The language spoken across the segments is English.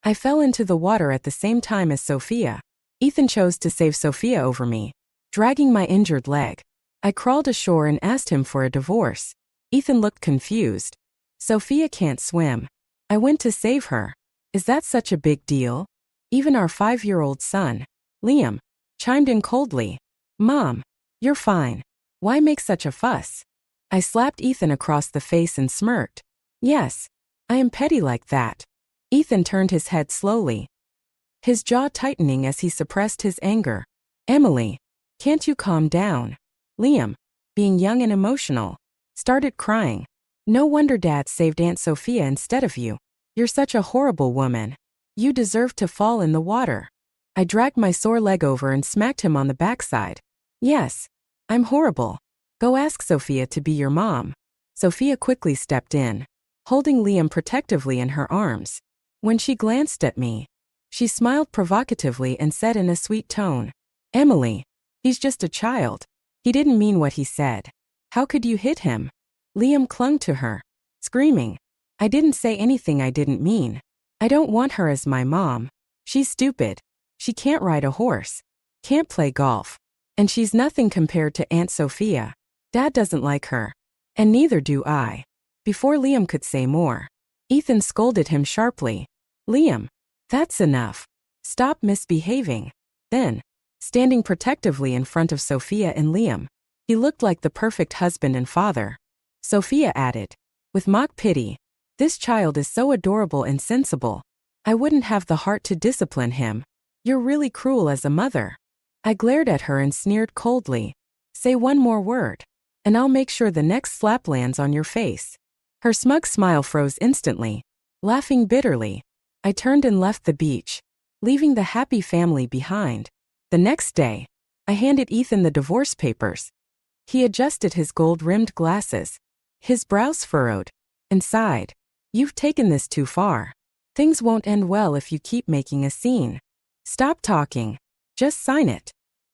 I fell into the water at the same time as Sophia. Ethan chose to save Sophia over me, dragging my injured leg. I crawled ashore and asked him for a divorce. Ethan looked confused. Sophia can't swim. I went to save her. Is that such a big deal? Even our 5-year-old son, Liam, chimed in coldly. Mom, you're fine. Why make such a fuss? I slapped Ethan across the face and smirked. Yes, I am petty like that. Ethan turned his head slowly, his jaw tightening as he suppressed his anger. Emily, can't you calm down? Liam, being young and emotional, started crying. No wonder Dad saved Aunt Sophia instead of you. You're such a horrible woman. You deserve to fall in the water. I dragged my sore leg over and smacked him on the backside. Yes, I'm horrible. Go ask Sophia to be your mom. Sophia quickly stepped in, holding Liam protectively in her arms. When she glanced at me, she smiled provocatively and said in a sweet tone, Emily, he's just a child. He didn't mean what he said. How could you hit him? Liam clung to her, screaming. I didn't say anything I didn't mean. I don't want her as my mom. She's stupid. She can't ride a horse, can't play golf, and she's nothing compared to Aunt Sophia. Dad doesn't like her, and neither do I. Before Liam could say more, Ethan scolded him sharply. Liam, that's enough. Stop misbehaving. Then, standing protectively in front of Sophia and Liam, he looked like the perfect husband and father. Sophia added, with mock pity, this child is so adorable and sensible. I wouldn't have the heart to discipline him. You're really cruel as a mother. I glared at her and sneered coldly. Say one more word, and I'll make sure the next slap lands on your face. Her smug smile froze instantly. Laughing bitterly, I turned and left the beach, leaving the happy family behind. The next day, I handed Ethan the divorce papers. He adjusted his gold-rimmed glasses, his brows furrowed, and sighed. You've taken this too far. Things won't end well if you keep making a scene. Stop talking. Just sign it.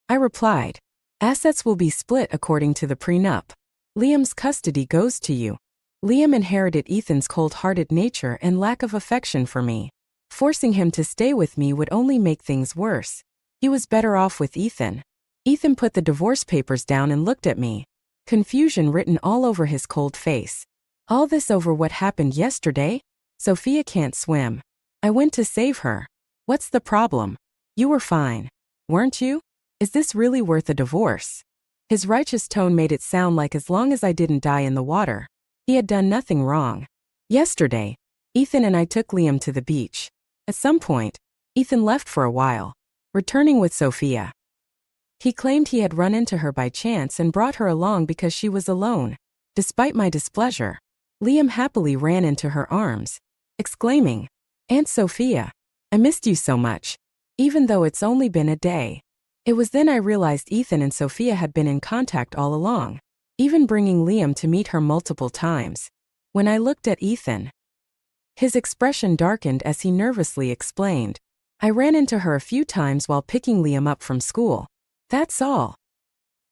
I replied. Assets will be split according to the prenup. Liam's custody goes to you. Liam inherited Ethan's cold-hearted nature and lack of affection for me. Forcing him to stay with me would only make things worse. He was better off with Ethan. Ethan put the divorce papers down and looked at me, confusion written all over his cold face. All this over what happened yesterday? Sophia can't swim. I went to save her. What's the problem? You were fine, weren't you? Is this really worth a divorce? His righteous tone made it sound like as long as I didn't die in the water, he had done nothing wrong. Yesterday, Ethan and I took Liam to the beach. At some point, Ethan left for a while, returning with Sophia. He claimed he had run into her by chance and brought her along because she was alone. Despite my displeasure, Liam happily ran into her arms, exclaiming, Aunt Sophia, I missed you so much, even though it's only been a day. It was then I realized Ethan and Sophia had been in contact all along, even bringing Liam to meet her multiple times. When I looked at Ethan, his expression darkened as he nervously explained, I ran into her a few times while picking Liam up from school. That's all.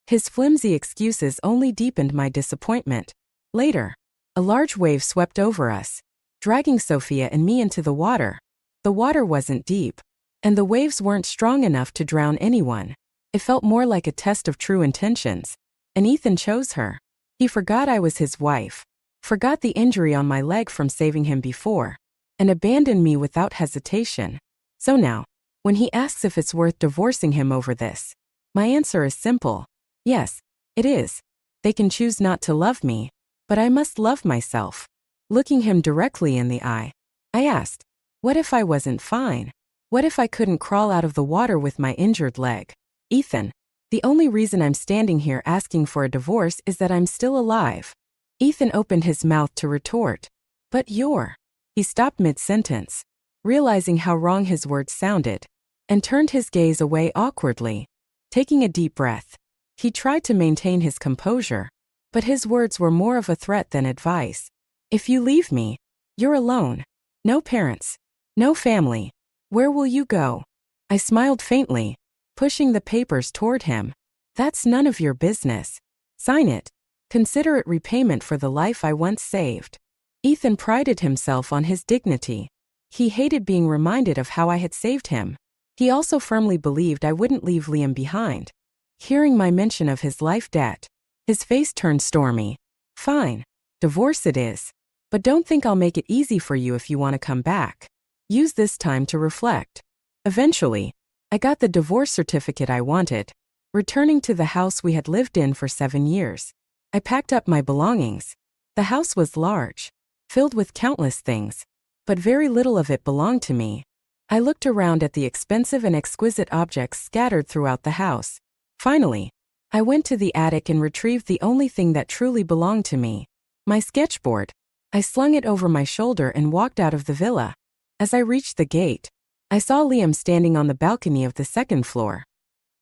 His flimsy excuses only deepened my disappointment. Later, a large wave swept over us, dragging Sophia and me into the water. The water wasn't deep, and the waves weren't strong enough to drown anyone. It felt more like a test of true intentions, and Ethan chose her. He forgot I was his wife, forgot the injury on my leg from saving him before, and abandoned me without hesitation. So now, when he asks if it's worth divorcing him over this, my answer is simple. Yes, it is. They can choose not to love me, but I must love myself. Looking him directly in the eye, I asked, what if I wasn't fine? What if I couldn't crawl out of the water with my injured leg? Ethan, the only reason I'm standing here asking for a divorce is that I'm still alive. Ethan opened his mouth to retort. But you're... He stopped mid-sentence, realizing how wrong his words sounded, and turned his gaze away awkwardly. Taking a deep breath, he tried to maintain his composure, but his words were more of a threat than advice. If you leave me, you're alone. No parents, no family. Where will you go? I smiled faintly, pushing the papers toward him. That's none of your business. Sign it. Consider it repayment for the life I once saved. Ethan prided himself on his dignity. He hated being reminded of how I had saved him. He also firmly believed I wouldn't leave Liam behind. Hearing my mention of his life debt, his face turned stormy. Fine. Divorce it is. But don't think I'll make it easy for you if you want to come back. Use this time to reflect. Eventually, I got the divorce certificate I wanted, returning to the house we had lived in for 7 years. I packed up my belongings. The house was large, filled with countless things, but very little of it belonged to me. I looked around at the expensive and exquisite objects scattered throughout the house. Finally, I went to the attic and retrieved the only thing that truly belonged to me, my sketchboard. I slung it over my shoulder and walked out of the villa. As I reached the gate, I saw Liam standing on the balcony of the second floor.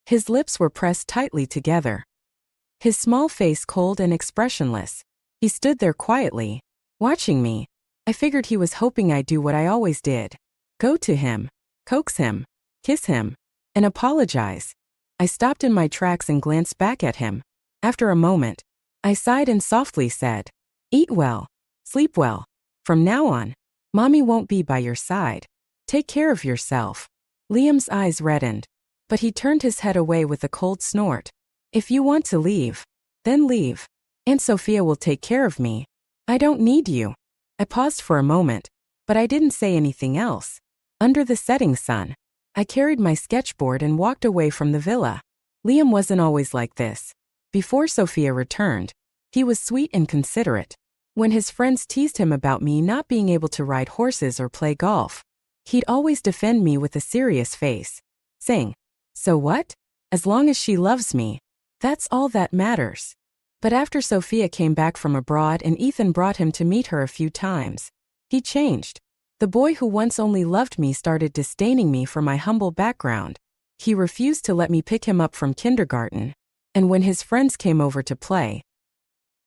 His lips were pressed tightly together, his small face cold and expressionless. He stood there quietly, watching me. I figured he was hoping I'd do what I always did. Go to him, coax him, kiss him, and apologize. I stopped in my tracks and glanced back at him. After a moment, I sighed and softly said, "Eat well, sleep well. From now on, Mommy won't be by your side. Take care of yourself." Liam's eyes reddened, but he turned his head away with a cold snort. "If you want to leave, then leave. Aunt Sophia will take care of me. I don't need you." I paused for a moment, but I didn't say anything else. Under the setting sun, I carried my sketchboard and walked away from the villa. Liam wasn't always like this. Before Sophia returned, he was sweet and considerate. When his friends teased him about me not being able to ride horses or play golf, he'd always defend me with a serious face, saying, "So what? As long as she loves me, that's all that matters." But after Sophia came back from abroad and Ethan brought him to meet her a few times, he changed. The boy who once only loved me started disdaining me for my humble background. He refused to let me pick him up from kindergarten, and when his friends came over to play,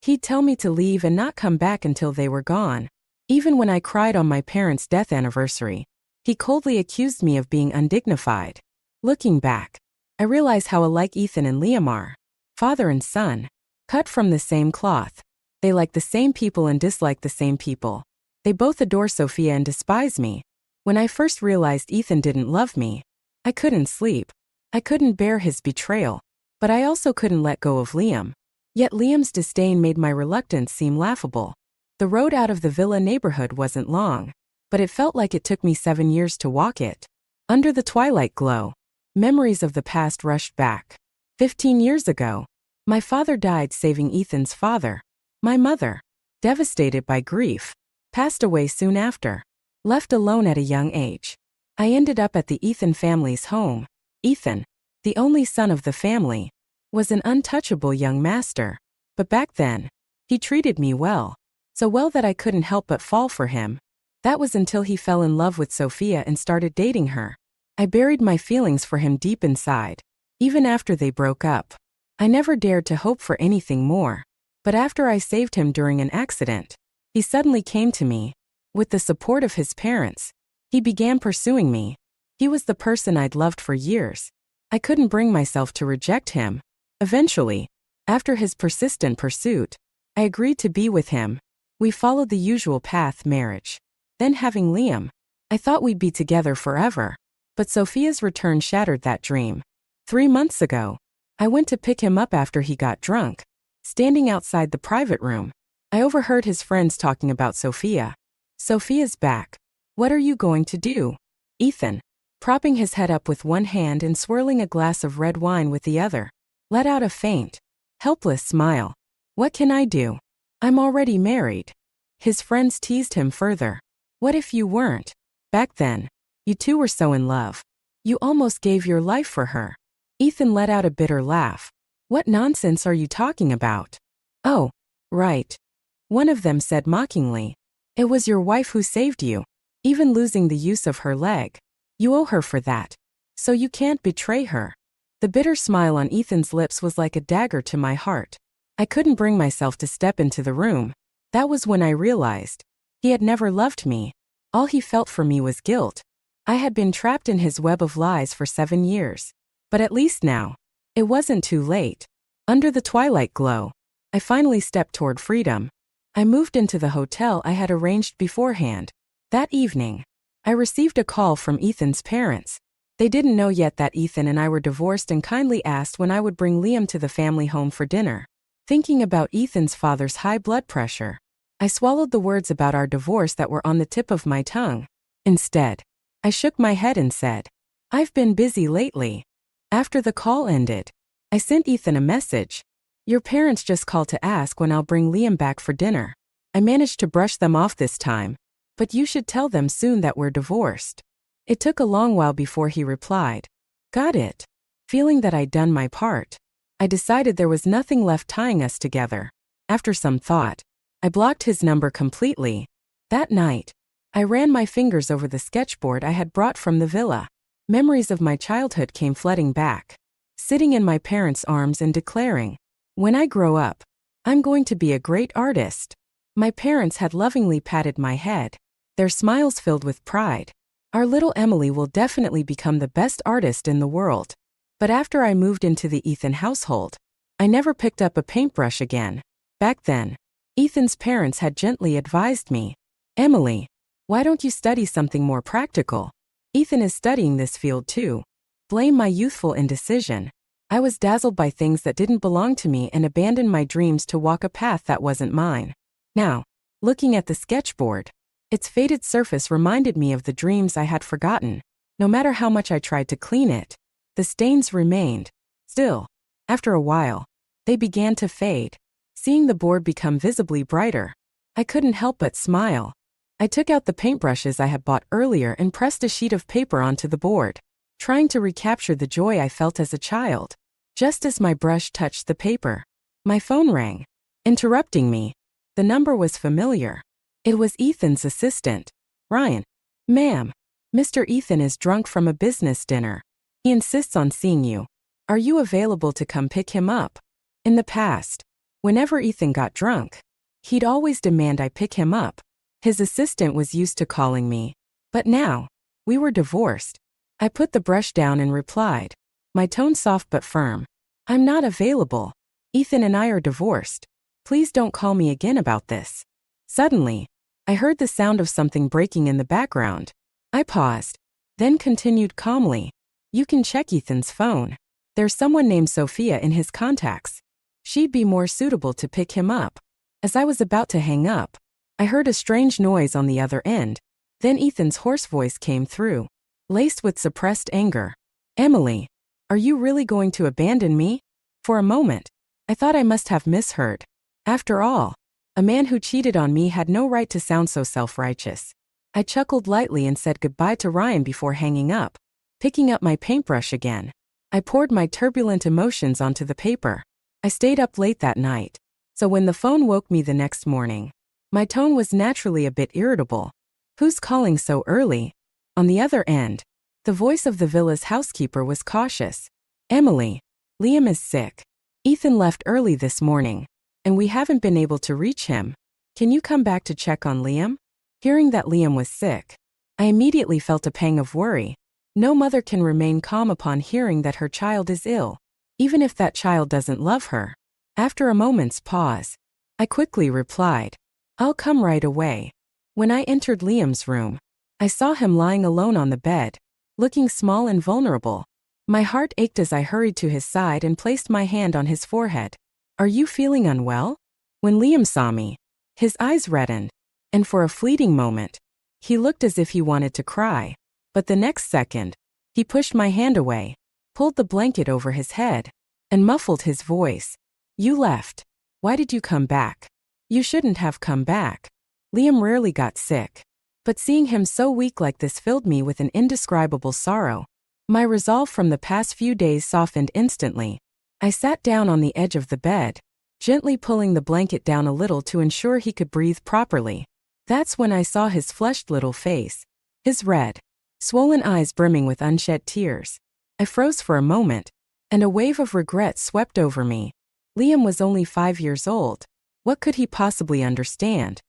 he'd tell me to leave and not come back until they were gone. Even when I cried on my parents' death anniversary, he coldly accused me of being undignified. Looking back, I realize how alike Ethan and Liam are. Father and son, cut from the same cloth. They like the same people and dislike the same people. They both adore Sophia and despise me. When I first realized Ethan didn't love me, I couldn't sleep. I couldn't bear his betrayal, but I also couldn't let go of Liam. Yet Liam's disdain made my reluctance seem laughable. The road out of the villa neighborhood wasn't long, but it felt like it took me 7 years to walk it. Under the twilight glow, memories of the past rushed back. 15 years ago, my father died saving Ethan's father. My mother, devastated by grief, passed away soon after. Left alone at a young age, I ended up at the Ethan family's home. Ethan, the only son of the family, was an untouchable young master. But back then, he treated me well. So well that I couldn't help but fall for him. That was until he fell in love with Sophia and started dating her. I buried my feelings for him deep inside. Even after they broke up, I never dared to hope for anything more. But after I saved him during an accident, he suddenly came to me. With the support of his parents, he began pursuing me. He was the person I'd loved for years. I couldn't bring myself to reject him. Eventually, after his persistent pursuit, I agreed to be with him. We followed the usual path, marriage. Then having Liam. I thought we'd be together forever. But Sophia's return shattered that dream. 3 months ago, I went to pick him up after he got drunk. Standing outside the private room, I overheard his friends talking about Sophia. "Sophia's back. What are you going to do?" Ethan, propping his head up with one hand and swirling a glass of red wine with the other, let out a faint, helpless smile. "What can I do? I'm already married." His friends teased him further. "What if you weren't? Back then, you two were so in love. You almost gave your life for her." Ethan let out a bitter laugh. "What nonsense are you talking about?" "Oh, right," one of them said mockingly. "It was your wife who saved you, even losing the use of her leg. You owe her for that, so you can't betray her." The bitter smile on Ethan's lips was like a dagger to my heart. I couldn't bring myself to step into the room. That was when I realized he had never loved me. All he felt for me was guilt. I had been trapped in his web of lies for 7 years. But at least now, it wasn't too late. Under the twilight glow, I finally stepped toward freedom. I moved into the hotel I had arranged beforehand. That evening, I received a call from Ethan's parents. They didn't know yet that Ethan and I were divorced and kindly asked when I would bring Liam to the family home for dinner. Thinking about Ethan's father's high blood pressure, I swallowed the words about our divorce that were on the tip of my tongue. Instead, I shook my head and said, "I've been busy lately." After the call ended, I sent Ethan a message. "Your parents just called to ask when I'll bring Liam back for dinner. I managed to brush them off this time, but you should tell them soon that we're divorced." It took a long while before he replied, "Got it." Feeling that I'd done my part, I decided there was nothing left tying us together. After some thought, I blocked his number completely. That night, I ran my fingers over the sketchboard I had brought from the villa. Memories of my childhood came flooding back. Sitting in my parents' arms and declaring, "When I grow up, I'm going to be a great artist." My parents had lovingly patted my head, their smiles filled with pride. "Our little Emily will definitely become the best artist in the world." But after I moved into the Ethan household, I never picked up a paintbrush again. Back then, Ethan's parents had gently advised me, "Emily, why don't you study something more practical? Ethan is studying this field too." Blame my youthful indecision. I was dazzled by things that didn't belong to me and abandoned my dreams to walk a path that wasn't mine. Now, looking at the sketchboard, its faded surface reminded me of the dreams I had forgotten. No matter how much I tried to clean it, the stains remained. Still, after a while, they began to fade. Seeing the board become visibly brighter, I couldn't help but smile. I took out the paintbrushes I had bought earlier and pressed a sheet of paper onto the board, trying to recapture the joy I felt as a child. Just as my brush touched the paper, my phone rang, interrupting me. The number was familiar. It was Ethan's assistant, Ryan. "Ma'am, Mr. Ethan is drunk from a business dinner. He insists on seeing you. Are you available to come pick him up?" In the past, whenever Ethan got drunk, he'd always demand I pick him up. His assistant was used to calling me. But now, we were divorced. I put the brush down and replied, my tone soft but firm, "I'm not available. Ethan and I are divorced. Please don't call me again about this." Suddenly, I heard the sound of something breaking in the background. I paused, then continued calmly, "You can check Ethan's phone. There's someone named Sophia in his contacts. She'd be more suitable to pick him up." As I was about to hang up, I heard a strange noise on the other end. Then Ethan's hoarse voice came through, laced with suppressed anger. "Emily, are you really going to abandon me?" For a moment, I thought I must have misheard. After all, a man who cheated on me had no right to sound so self-righteous. I chuckled lightly and said goodbye to Ryan before hanging up. Picking up my paintbrush again, I poured my turbulent emotions onto the paper. I stayed up late that night, so when the phone woke me the next morning, my tone was naturally a bit irritable. "Who's calling so early?" On the other end, the voice of the villa's housekeeper was cautious. "Emily, Liam is sick. Ethan left early this morning, and we haven't been able to reach him. Can you come back to check on Liam?" Hearing that Liam was sick, I immediately felt a pang of worry. No mother can remain calm upon hearing that her child is ill, even if that child doesn't love her. After a moment's pause, I quickly replied, "I'll come right away." When I entered Liam's room, I saw him lying alone on the bed, looking small and vulnerable. My heart ached as I hurried to his side and placed my hand on his forehead. "Are you feeling unwell?" When Liam saw me, his eyes reddened, and for a fleeting moment, he looked as if he wanted to cry. But the next second, he pushed my hand away, pulled the blanket over his head, and muffled his voice. "You left. Why did you come back? You shouldn't have come back." Liam rarely got sick, but seeing him so weak like this filled me with an indescribable sorrow. My resolve from the past few days softened instantly. I sat down on the edge of the bed, gently pulling the blanket down a little to ensure he could breathe properly. That's when I saw his flushed little face, his red, swollen eyes brimming with unshed tears. I froze for a moment, and a wave of regret swept over me. Liam was only 5 years old. What could he possibly understand?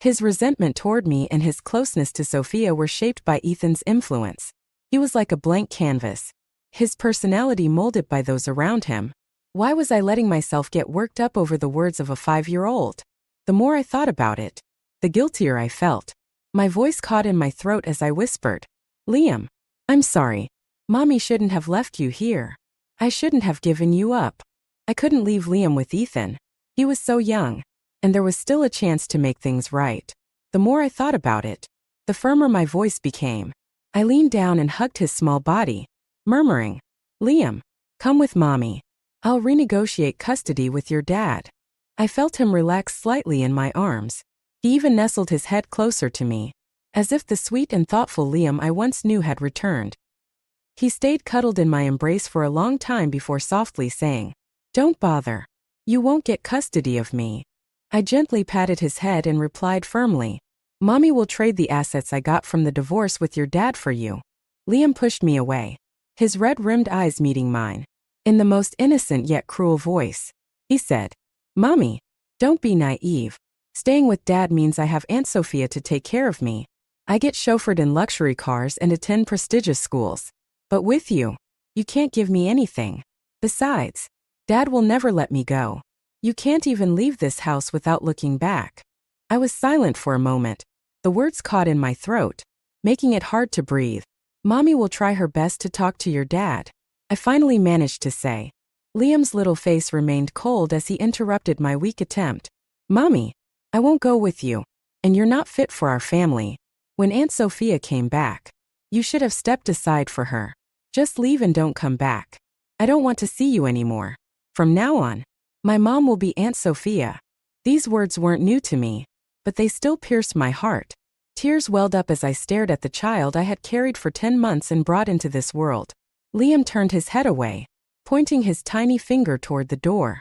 His resentment toward me and his closeness to Sophia were shaped by Ethan's influence. He was like a blank canvas, his personality molded by those around him. Why was I letting myself get worked up over the words of a 5-year-old? The more I thought about it, the guiltier I felt. My voice caught in my throat as I whispered, Liam, I'm sorry. Mommy shouldn't have left you here. I shouldn't have given you up. I couldn't leave Liam with Ethan. He was so young, and there was still a chance to make things right. The more I thought about it, the firmer my voice became. I leaned down and hugged his small body, murmuring, Liam, come with Mommy. I'll renegotiate custody with your dad. I felt him relax slightly in my arms. He even nestled his head closer to me, as if the sweet and thoughtful Liam I once knew had returned. He stayed cuddled in my embrace for a long time before softly saying, Don't bother. You won't get custody of me. I gently patted his head and replied firmly, Mommy will trade the assets I got from the divorce with your dad for you. Liam pushed me away, his red-rimmed eyes meeting mine. In the most innocent yet cruel voice, he said, Mommy, don't be naive. Staying with Dad means I have Aunt Sophia to take care of me. I get chauffeured in luxury cars and attend prestigious schools. But with you, you can't give me anything. Besides, Dad will never let me go. You can't even leave this house without looking back. I was silent for a moment. The words caught in my throat, making it hard to breathe. Mommy will try her best to talk to your dad, I finally managed to say. Liam's little face remained cold as he interrupted my weak attempt. Mommy, I won't go with you, and you're not fit for our family. When Aunt Sophia came back, you should have stepped aside for her. Just leave and don't come back. I don't want to see you anymore. From now on, my mom will be Aunt Sophia. These words weren't new to me, but they still pierced my heart. Tears welled up as I stared at the child I had carried for 10 months and brought into this world. Liam turned his head away, pointing his tiny finger toward the door.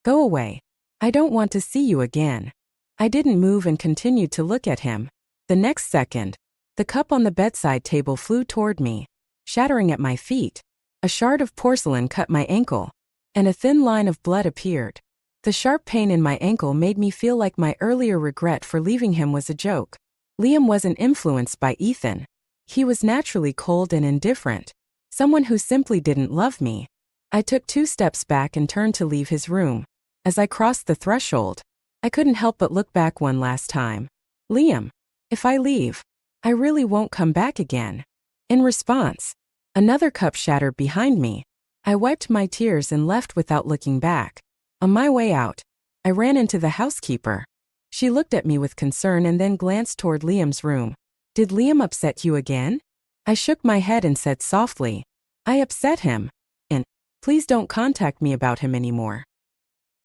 Go away. I don't want to see you again. I didn't move and continued to look at him. The next second, the cup on the bedside table flew toward me, shattering at my feet. A shard of porcelain cut my ankle, and a thin line of blood appeared. The sharp pain in my ankle made me feel like my earlier regret for leaving him was a joke. Liam wasn't influenced by Ethan. He was naturally cold and indifferent, someone who simply didn't love me. I took 2 steps back and turned to leave his room. As I crossed the threshold, I couldn't help but look back one last time. Liam, if I leave, I really won't come back again. In response, another cup shattered behind me. I wiped my tears and left without looking back. On my way out, I ran into the housekeeper. She looked at me with concern and then glanced toward Liam's room. Did Liam upset you again? I shook my head and said softly, I upset him. And please don't contact me about him anymore.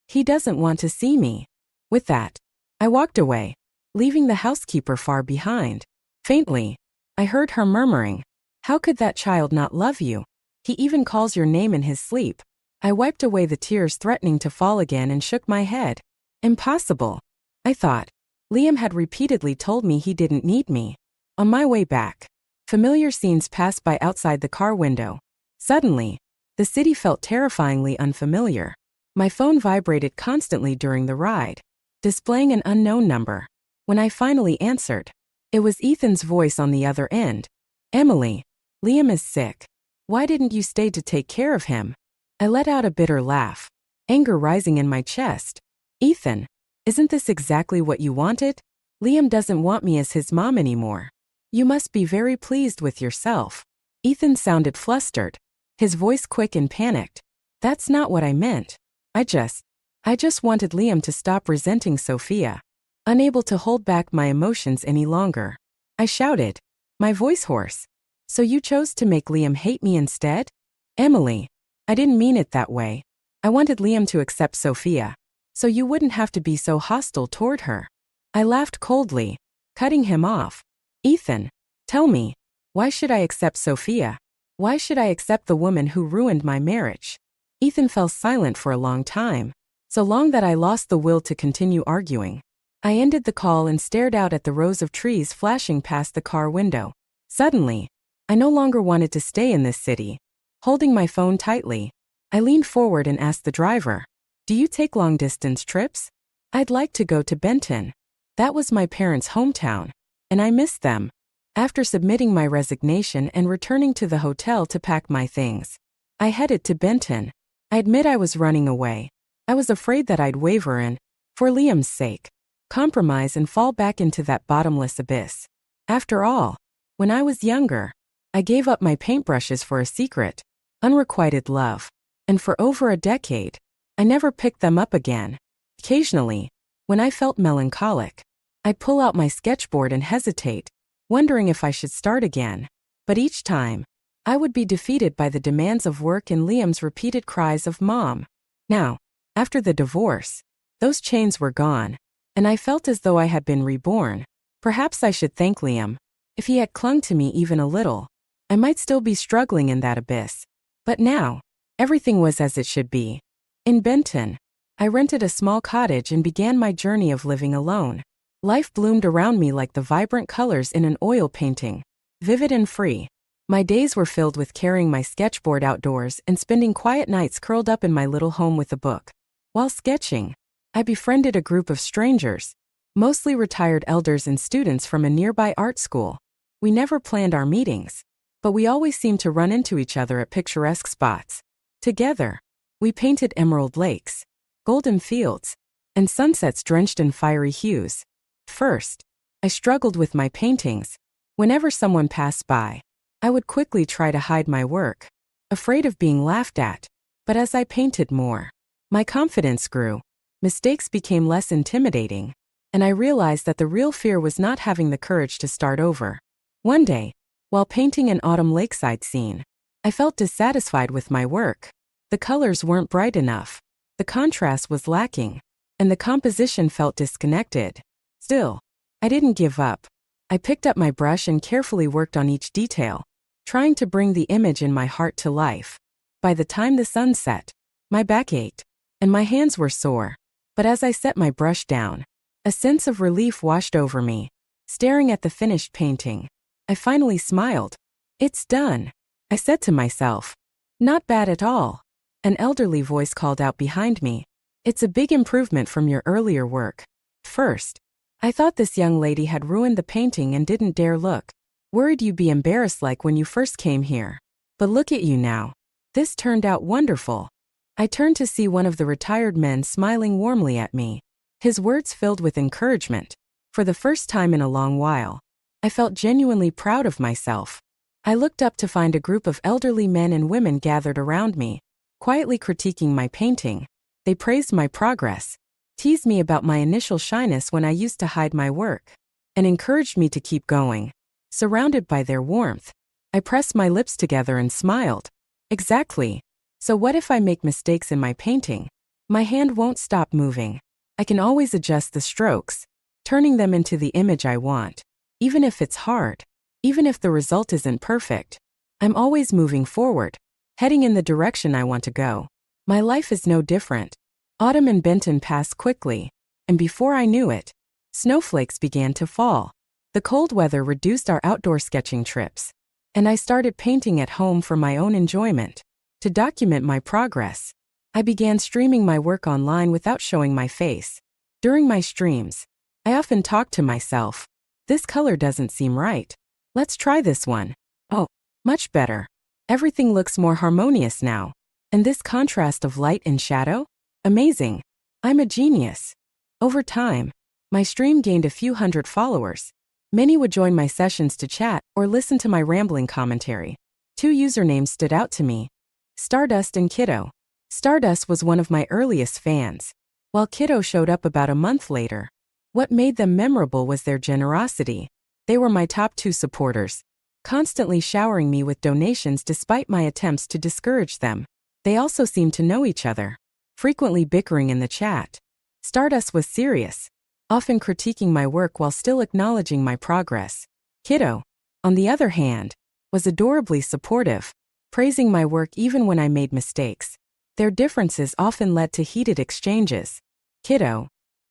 He doesn't want to see me. With that, I walked away, leaving the housekeeper far behind. Faintly, I heard her murmuring, How could that child not love you? He even calls your name in his sleep. I wiped away the tears threatening to fall again and shook my head. Impossible. I thought. Liam had repeatedly told me he didn't need me. On my way back, familiar scenes passed by outside the car window. Suddenly, the city felt terrifyingly unfamiliar. My phone vibrated constantly during the ride, displaying an unknown number. When I finally answered, it was Ethan's voice on the other end. Emily, Liam is sick. Why didn't you stay to take care of him? I let out a bitter laugh, anger rising in my chest. Ethan, isn't this exactly what you wanted? Liam doesn't want me as his mom anymore. You must be very pleased with yourself. Ethan sounded flustered, his voice quick and panicked. That's not what I meant. I just wanted Liam to stop resenting Sophia. Unable to hold back my emotions any longer, I shouted, my voice hoarse. So you chose to make Liam hate me instead? Emily, I didn't mean it that way. I wanted Liam to accept Sophia, so you wouldn't have to be so hostile toward her. I laughed coldly, cutting him off. Ethan, tell me, why should I accept Sophia? Why should I accept the woman who ruined my marriage? Ethan fell silent for a long time, so long that I lost the will to continue arguing. I ended the call and stared out at the rows of trees flashing past the car window. Suddenly, I no longer wanted to stay in this city. Holding my phone tightly, I leaned forward and asked the driver, Do you take long-distance trips? I'd like to go to Benton. That was my parents' hometown, and I missed them. After submitting my resignation and returning to the hotel to pack my things, I headed to Benton. I admit I was running away. I was afraid that I'd waver and, for Liam's sake, compromise and fall back into that bottomless abyss. After all, when I was younger, I gave up my paintbrushes for a secret, unrequited love, and for over a decade, I never picked them up again. Occasionally, when I felt melancholic, I'd pull out my sketchboard and hesitate, wondering if I should start again. But each time, I would be defeated by the demands of work and Liam's repeated cries of "Mom." Now, after the divorce, those chains were gone, and I felt as though I had been reborn. Perhaps I should thank Liam. If he had clung to me even a little, I might still be struggling in that abyss. But now, everything was as it should be. In Benton, I rented a small cottage and began my journey of living alone. Life bloomed around me like the vibrant colors in an oil painting, vivid and free. My days were filled with carrying my sketchboard outdoors and spending quiet nights curled up in my little home with a book. While sketching, I befriended a group of strangers, mostly retired elders and students from a nearby art school. We never planned our meetings, but we always seemed to run into each other at picturesque spots. Together, we painted emerald lakes, golden fields, and sunsets drenched in fiery hues. First, I struggled with my paintings. Whenever someone passed by, I would quickly try to hide my work, afraid of being laughed at. But as I painted more, my confidence grew. Mistakes became less intimidating, and I realized that the real fear was not having the courage to start over. One day, while painting an autumn lakeside scene, I felt dissatisfied with my work. The colors weren't bright enough, the contrast was lacking, and the composition felt disconnected. Still, I didn't give up. I picked up my brush and carefully worked on each detail, trying to bring the image in my heart to life. By the time the sun set, my back ached, and my hands were sore. But as I set my brush down, a sense of relief washed over me. Staring at the finished painting, I finally smiled. "It's done," I said to myself. "Not bad at all." An elderly voice called out behind me. "It's a big improvement from your earlier work." First, I thought this young lady had ruined the painting and didn't dare look. Worried you'd be embarrassed like when you first came here. But look at you now. This turned out wonderful. I turned to see one of the retired men smiling warmly at me. His words filled with encouragement. For the first time in a long while, I felt genuinely proud of myself. I looked up to find a group of elderly men and women gathered around me, quietly critiquing my painting. They praised my progress, teased me about my initial shyness when I used to hide my work, and encouraged me to keep going. Surrounded by their warmth, I pressed my lips together and smiled. Exactly. So what if I make mistakes in my painting? My hand won't stop moving. I can always adjust the strokes, turning them into the image I want. Even if it's hard, even if the result isn't perfect, I'm always moving forward, heading in the direction I want to go. My life is no different. Autumn in Benton passed quickly, and before I knew it, snowflakes began to fall. The cold weather reduced our outdoor sketching trips, and I started painting at home for my own enjoyment. To document my progress, I began streaming my work online without showing my face. During my streams, I often talked to myself. "This color doesn't seem right. Let's try this one. Oh, much better. Everything looks more harmonious now. And this contrast of light and shadow? Amazing. I'm a genius." Over time, my stream gained a few hundred followers. Many would join my sessions to chat or listen to my rambling commentary. Two usernames stood out to me: Stardust and Kiddo. Stardust was one of my earliest fans, while Kiddo showed up about a month later. What made them memorable was their generosity. They were my top two supporters, constantly showering me with donations despite my attempts to discourage them. They also seemed to know each other, frequently bickering in the chat. Stardust was serious, often critiquing my work while still acknowledging my progress. Kiddo, on the other hand, was adorably supportive, praising my work even when I made mistakes. Their differences often led to heated exchanges. "Kiddo,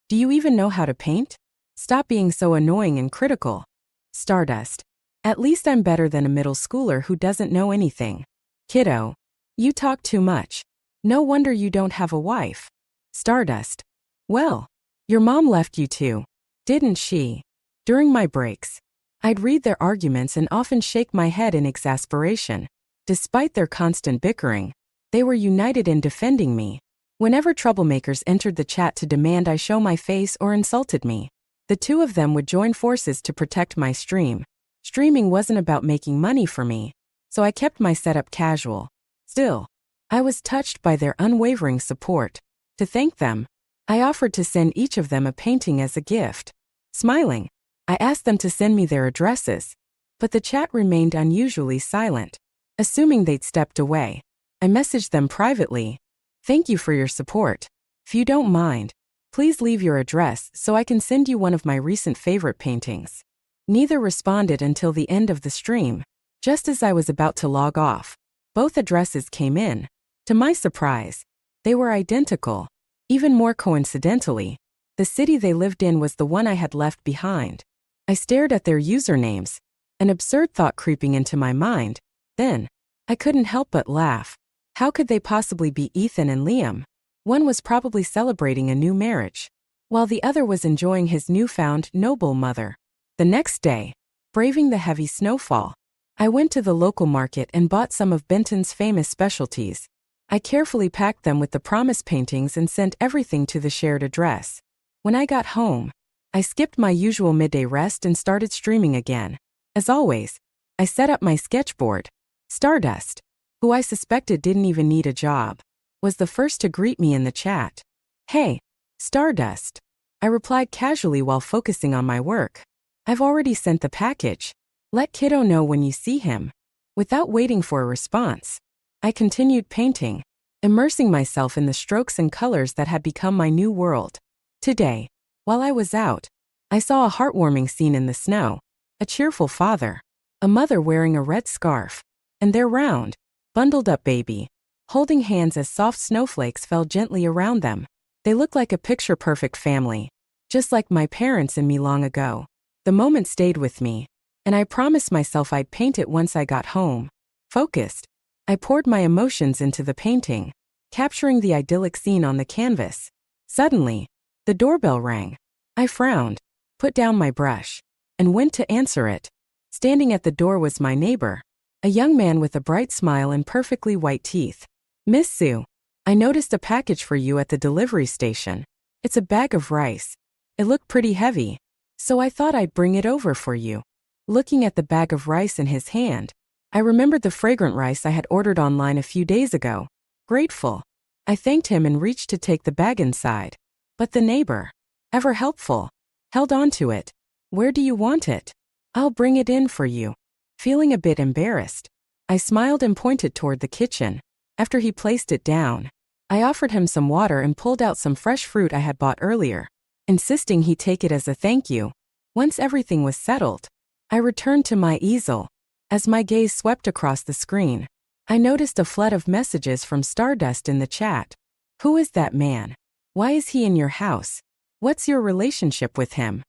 do you even know how to paint? Stop being so annoying and critical." Stardust, "At least I'm better than a middle schooler who doesn't know anything." Kiddo, "You talk too much. No wonder you don't have a wife." Stardust, "Well, your mom left you too, didn't she?" During my breaks, I'd read their arguments and often shake my head in exasperation. Despite their constant bickering, they were united in defending me. Whenever troublemakers entered the chat to demand I show my face or insulted me, the two of them would join forces to protect my stream. Streaming wasn't about making money for me, so I kept my setup casual. Still, I was touched by their unwavering support. To thank them, I offered to send each of them a painting as a gift. Smiling, I asked them to send me their addresses, but the chat remained unusually silent. Assuming they'd stepped away, I messaged them privately. Thank you for your support. If you don't mind, please leave your address so I can send you one of my recent favorite paintings. Neither responded until the end of the stream. Just as I was about to log off, both addresses came in. To my surprise, they were identical. Even more coincidentally, the city they lived in was the one I had left behind. I stared at their usernames, an absurd thought creeping into my mind. Then, I couldn't help but laugh. How could they possibly be Ethan and Liam? One was probably celebrating a new marriage, while the other was enjoying his newfound noble mother. The next day, braving the heavy snowfall, I went to the local market and bought some of Benton's famous specialties. I carefully packed them with the promised paintings and sent everything to the shared address. When I got home, I skipped my usual midday rest and started streaming again. As always, I set up my sketchboard. Stardust, who I suspected didn't even need a job, was the first to greet me in the chat. Hey, Stardust. I replied casually while focusing on my work. I've already sent the package. Let Kiddo know when you see him. Without waiting for a response, I continued painting, immersing myself in the strokes and colors that had become my new world. Today, while I was out, I saw a heartwarming scene in the snow. A cheerful father, a mother wearing a red scarf, and their round, bundled-up baby, holding hands as soft snowflakes fell gently around them. They looked like a picture-perfect family, just like my parents and me long ago. The moment stayed with me, and I promised myself I'd paint it once I got home. Focused, I poured my emotions into the painting, capturing the idyllic scene on the canvas. Suddenly, the doorbell rang. I frowned, put down my brush, and went to answer it. Standing at the door was my neighbor, a young man with a bright smile and perfectly white teeth. Miss Sue, I noticed a package for you at the delivery station. It's a bag of rice. It looked pretty heavy, so I thought I'd bring it over for you. Looking at the bag of rice in his hand, I remembered the fragrant rice I had ordered online a few days ago. Grateful, I thanked him and reached to take the bag inside. But the neighbor, ever helpful, held on to it. Where do you want it? I'll bring it in for you. Feeling a bit embarrassed, I smiled and pointed toward the kitchen. After he placed it down, I offered him some water and pulled out some fresh fruit I had bought earlier, insisting he take it as a thank you. Once everything was settled, I returned to my easel. As my gaze swept across the screen, I noticed a flood of messages from Stardust in the chat. Who is that man? Why is he in your house? What's your relationship with him?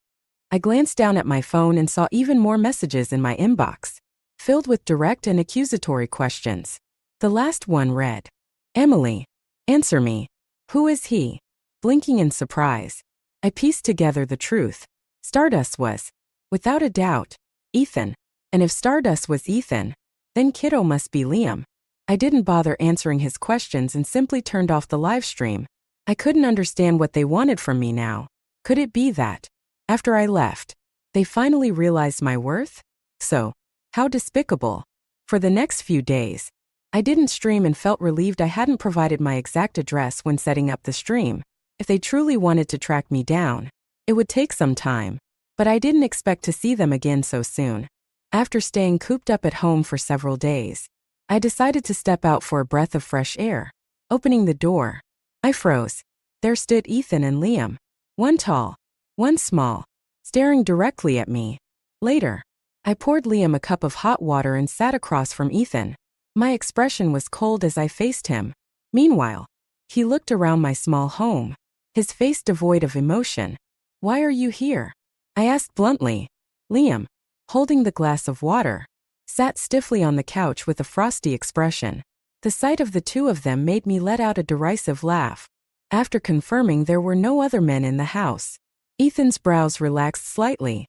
I glanced down at my phone and saw even more messages in my inbox, filled with direct and accusatory questions. The last one read, Emily, answer me. Who is he? Blinking in surprise, I pieced together the truth. Stardust was, without a doubt, Ethan. And if Stardust was Ethan, then Kiddo must be Liam. I didn't bother answering his questions and simply turned off the live stream. I couldn't understand what they wanted from me now. Could it be that, after I left, they finally realized my worth? So, how despicable. For the next few days, I didn't stream and felt relieved I hadn't provided my exact address when setting up the stream. If they truly wanted to track me down, it would take some time, but I didn't expect to see them again so soon. After staying cooped up at home for several days, I decided to step out for a breath of fresh air. Opening the door, I froze. There stood Ethan and Liam, one tall, one small, staring directly at me. Later, I poured Liam a cup of hot water and sat across from Ethan. My expression was cold as I faced him. Meanwhile, he looked around my small home, his face devoid of emotion. Why are you here? I asked bluntly. Liam, holding the glass of water, sat stiffly on the couch with a frosty expression. The sight of the two of them made me let out a derisive laugh. After confirming there were no other men in the house, Ethan's brows relaxed slightly.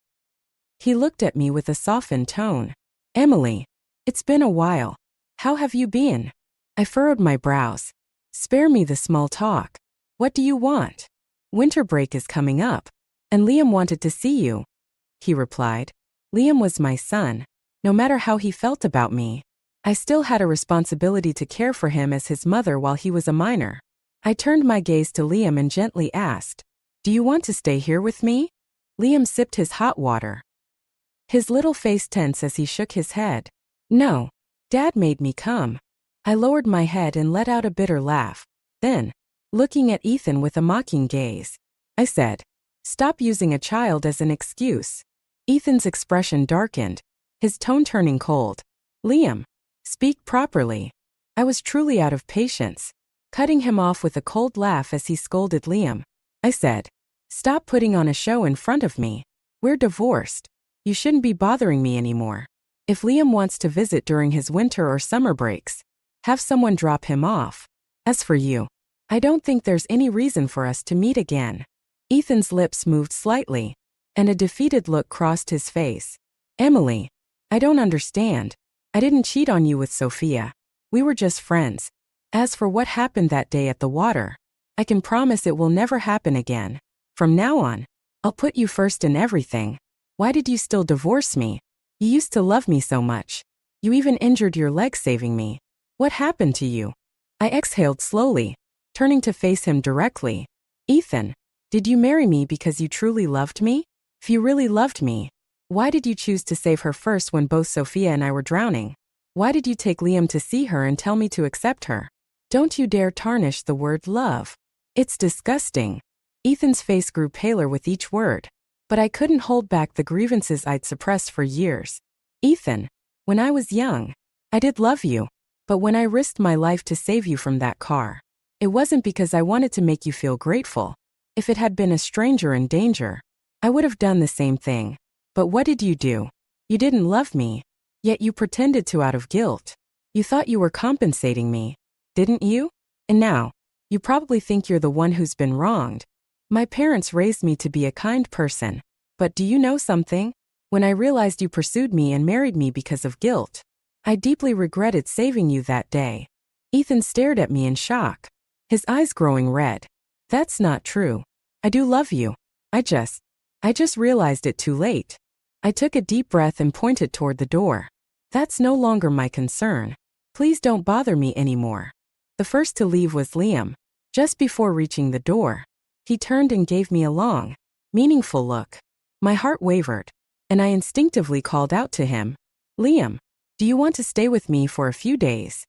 He looked at me with a softened tone. Emily, it's been a while. How have you been? I furrowed my brows. Spare me the small talk. What do you want? Winter break is coming up, and Liam wanted to see you, he replied. Liam was my son. No matter how he felt about me, I still had a responsibility to care for him as his mother while he was a minor. I turned my gaze to Liam and gently asked, "Do you want to stay here with me?" Liam sipped his hot water, his little face tense as he shook his head. "No. Dad made me come." I lowered my head and let out a bitter laugh. Then, looking at Ethan with a mocking gaze, I said, "Stop using a child as an excuse." Ethan's expression darkened, his tone turning cold. "Liam, speak properly." I was truly out of patience, cutting him off with a cold laugh as he scolded Liam. I said, "Stop putting on a show in front of me. We're divorced. You shouldn't be bothering me anymore. If Liam wants to visit during his winter or summer breaks, have someone drop him off. As for you, I don't think there's any reason for us to meet again." Ethan's lips moved slightly, and a defeated look crossed his face. "Emily, I don't understand. I didn't cheat on you with Sophia. We were just friends. As for what happened that day at the water, I can promise it will never happen again. From now on, I'll put you first in everything. Why did you still divorce me? You used to love me so much. You even injured your leg saving me. What happened to you?" I exhaled slowly, turning to face him directly. "Ethan, did you marry me because you truly loved me? If you really loved me, why did you choose to save her first when both Sophia and I were drowning? Why did you take Liam to see her and tell me to accept her? Don't you dare tarnish the word love. It's disgusting." Ethan's face grew paler with each word, but I couldn't hold back the grievances I'd suppressed for years. "Ethan, when I was young, I did love you, but when I risked my life to save you from that car, it wasn't because I wanted to make you feel grateful. If it had been a stranger in danger, I would have done the same thing. But what did you do? You didn't love me, yet you pretended to out of guilt. You thought you were compensating me, didn't you? And now, you probably think you're the one who's been wronged. My parents raised me to be a kind person, but do you know something? When I realized you pursued me and married me because of guilt, I deeply regretted saving you that day." Ethan stared at me in shock, his eyes growing red. "That's not true. I do love you. I just realized it too late." I took a deep breath and pointed toward the door. "That's no longer my concern. Please don't bother me anymore." The first to leave was Liam. Just before reaching the door, he turned and gave me a long, meaningful look. My heart wavered, and I instinctively called out to him, "Liam, do you want to stay with me for a few days?"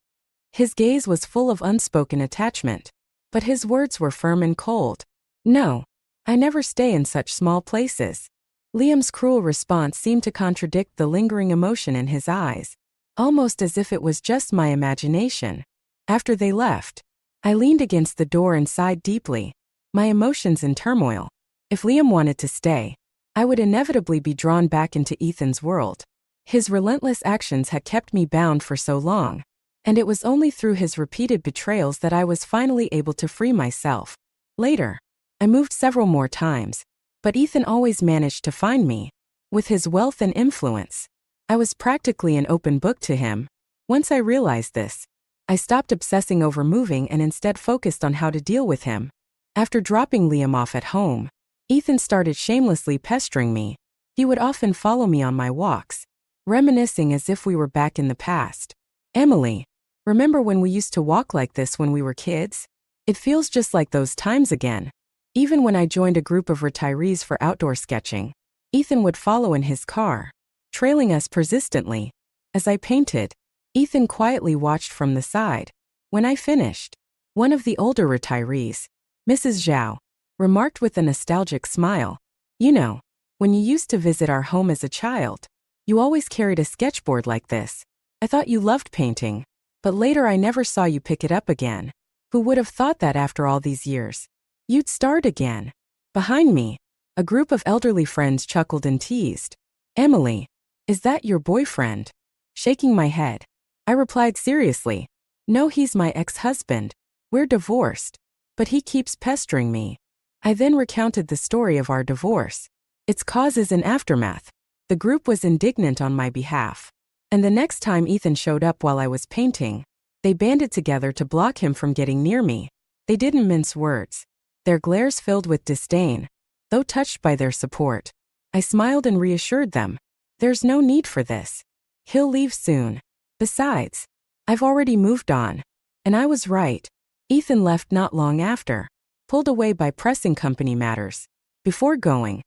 His gaze was full of unspoken attachment, but his words were firm and cold. "No, I never stay in such small places." Liam's cruel response seemed to contradict the lingering emotion in his eyes, almost as if it was just my imagination. After they left, I leaned against the door and sighed deeply, my emotions in turmoil. If Liam wanted to stay, I would inevitably be drawn back into Ethan's world. His relentless actions had kept me bound for so long, and it was only through his repeated betrayals that I was finally able to free myself. Later, I moved several more times, but Ethan always managed to find me. With his wealth and influence, I was practically an open book to him. Once I realized this, I stopped obsessing over moving and instead focused on how to deal with him. After dropping Liam off at home, Ethan started shamelessly pestering me. He would often follow me on my walks, reminiscing as if we were back in the past. "Emily, remember when we used to walk like this when we were kids? It feels just like those times again." Even when I joined a group of retirees for outdoor sketching, Ethan would follow in his car, trailing us persistently. As I painted, Ethan quietly watched from the side. When I finished, one of the older retirees, Mrs. Zhao, remarked with a nostalgic smile, "You know, when you used to visit our home as a child, you always carried a sketchboard like this. I thought you loved painting, but later I never saw you pick it up again. Who would have thought that after all these years, you'd start again?" Behind me, a group of elderly friends chuckled and teased, "Emily, is that your boyfriend?" Shaking my head, I replied seriously, "No, he's my ex-husband. We're divorced, but he keeps pestering me." I then recounted the story of our divorce, its causes and aftermath. The group was indignant on my behalf, and the next time Ethan showed up while I was painting, they banded together to block him from getting near me. They didn't mince words, their glares filled with disdain. Though touched by their support, I smiled and reassured them, There's no need for this. He'll leave soon. Besides, I've already moved on. And I was right. Ethan left not long after, pulled away by pressing company matters. Before going,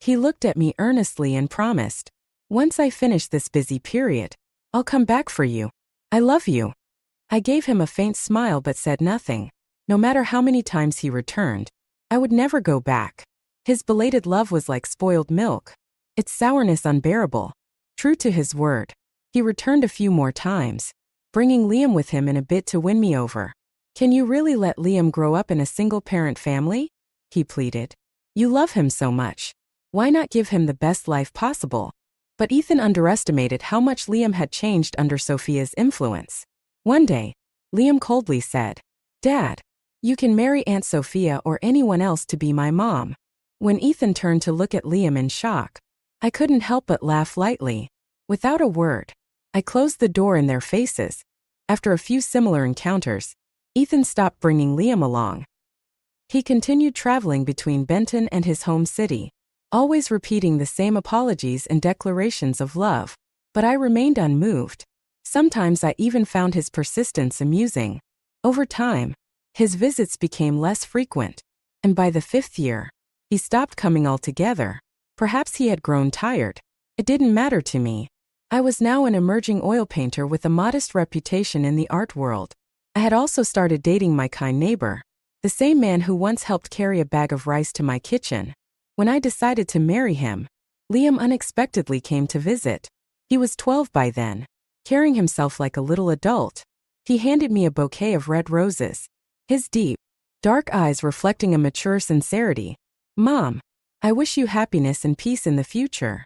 he looked at me earnestly and promised, "Once I finish this busy period, I'll come back for you. I love you." I gave him a faint smile but said nothing. No matter how many times he returned, I would never go back. His belated love was like spoiled milk, its sourness unbearable. True to his word, he returned a few more times, bringing Liam with him in a bid to win me over. "Can you really let Liam grow up in a single-parent family?" he pleaded. "You love him so much. Why not give him the best life possible?" But Ethan underestimated how much Liam had changed under Sophia's influence. One day, Liam coldly said, "Dad, you can marry Aunt Sophia or anyone else to be my mom." When Ethan turned to look at Liam in shock, I couldn't help but laugh lightly. Without a word, I closed the door in their faces. After a few similar encounters, Ethan stopped bringing Liam along. He continued traveling between Benton and his home city, always repeating the same apologies and declarations of love. But I remained unmoved. Sometimes I even found his persistence amusing. Over time, his visits became less frequent, and by the 5th year, he stopped coming altogether. Perhaps he had grown tired. It didn't matter to me. I was now an emerging oil painter with a modest reputation in the art world. I had also started dating my kind neighbor, the same man who once helped carry a bag of rice to my kitchen. When I decided to marry him, Liam unexpectedly came to visit. He was 12 by then, carrying himself like a little adult. He handed me a bouquet of red roses, his deep, dark eyes reflecting a mature sincerity. "Mom, I wish you happiness and peace in the future,"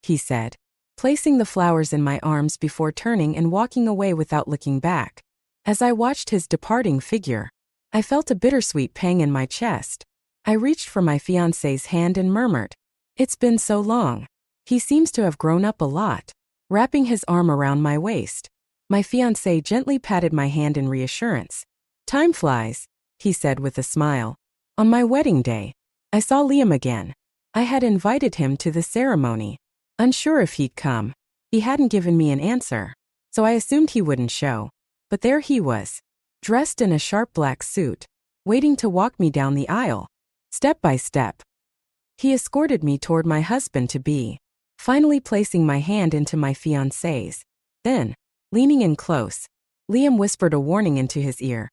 he said, placing the flowers in my arms before turning and walking away without looking back. As I watched his departing figure, I felt a bittersweet pang in my chest. I reached for my fiancé's hand and murmured, "It's been so long. He seems to have grown up a lot." Wrapping his arm around my waist, my fiancé gently patted my hand in reassurance. "Time flies," he said with a smile. On my wedding day, I saw Liam again. I had invited him to the ceremony. Unsure if he'd come, he hadn't given me an answer, so I assumed he wouldn't show. But there he was, dressed in a sharp black suit, waiting to walk me down the aisle. Step by step, he escorted me toward my husband-to-be, finally placing my hand into my fiancé's. Then, leaning in close, Liam whispered a warning into his ear.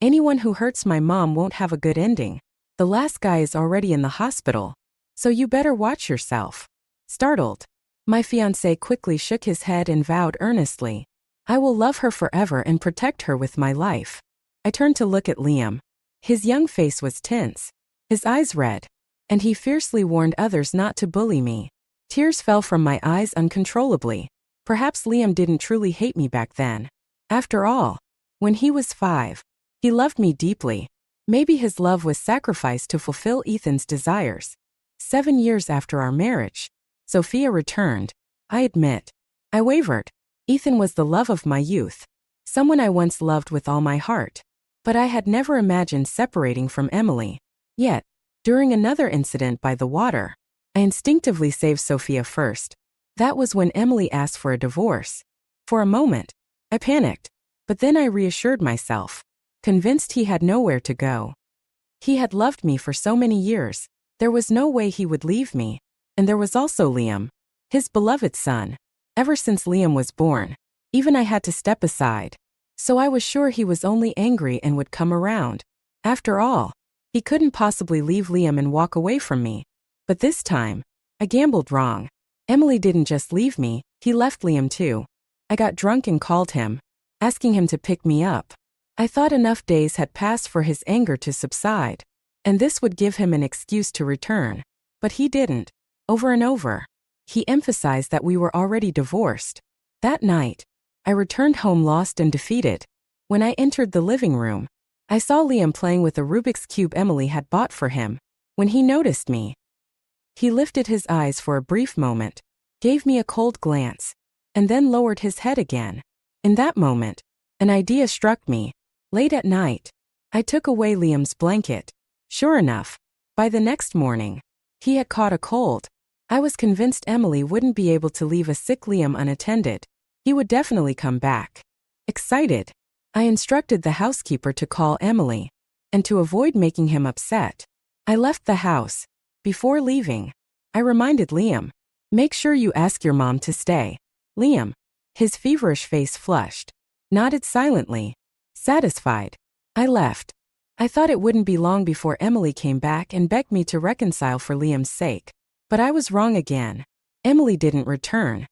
"Anyone who hurts my mom won't have a good ending. The last guy is already in the hospital, so you better watch yourself." Startled, my fiancé quickly shook his head and vowed earnestly, "I will love her forever and protect her with my life." I turned to look at Liam. His young face was tense, his eyes red, and he fiercely warned others not to bully me. Tears fell from my eyes uncontrollably. Perhaps Liam didn't truly hate me back then. After all, when he was 5, he loved me deeply. Maybe his love was sacrificed to fulfill Ethan's desires. 7 years after our marriage, Sophia returned. I admit, I wavered. Ethan was the love of my youth, someone I once loved with all my heart. But I had never imagined separating from Emily. Yet, during another incident by the water, I instinctively saved Sophia first. That was when Emily asked for a divorce. For a moment, I panicked, but then I reassured myself, convinced he had nowhere to go. He had loved me for so many years. There was no way he would leave me. And there was also Liam, his beloved son. Ever since Liam was born, even I had to step aside. So I was sure he was only angry and would come around. After all, he couldn't possibly leave Liam and walk away from me. But this time, I gambled wrong. Emily didn't just leave me, he left Liam too. I got drunk and called him, asking him to pick me up. I thought enough days had passed for his anger to subside, and this would give him an excuse to return. But he didn't. Over and over, he emphasized that we were already divorced. That night, I returned home lost and defeated. When I entered the living room, I saw Liam playing with a Rubik's Cube Emily had bought for him. When he noticed me, he lifted his eyes for a brief moment, gave me a cold glance, and then lowered his head again. In that moment, an idea struck me. Late at night, I took away Liam's blanket. Sure enough, by the next morning, he had caught a cold. I was convinced Emily wouldn't be able to leave a sick Liam unattended. He would definitely come back. Excited, I instructed the housekeeper to call Emily, and to avoid making him upset, I left the house. Before leaving, I reminded Liam, "Make sure you ask your mom to stay." Liam, his feverish face flushed, nodded silently, satisfied. I left. I thought it wouldn't be long before Emily came back and begged me to reconcile for Liam's sake. But I was wrong again. Emily didn't return.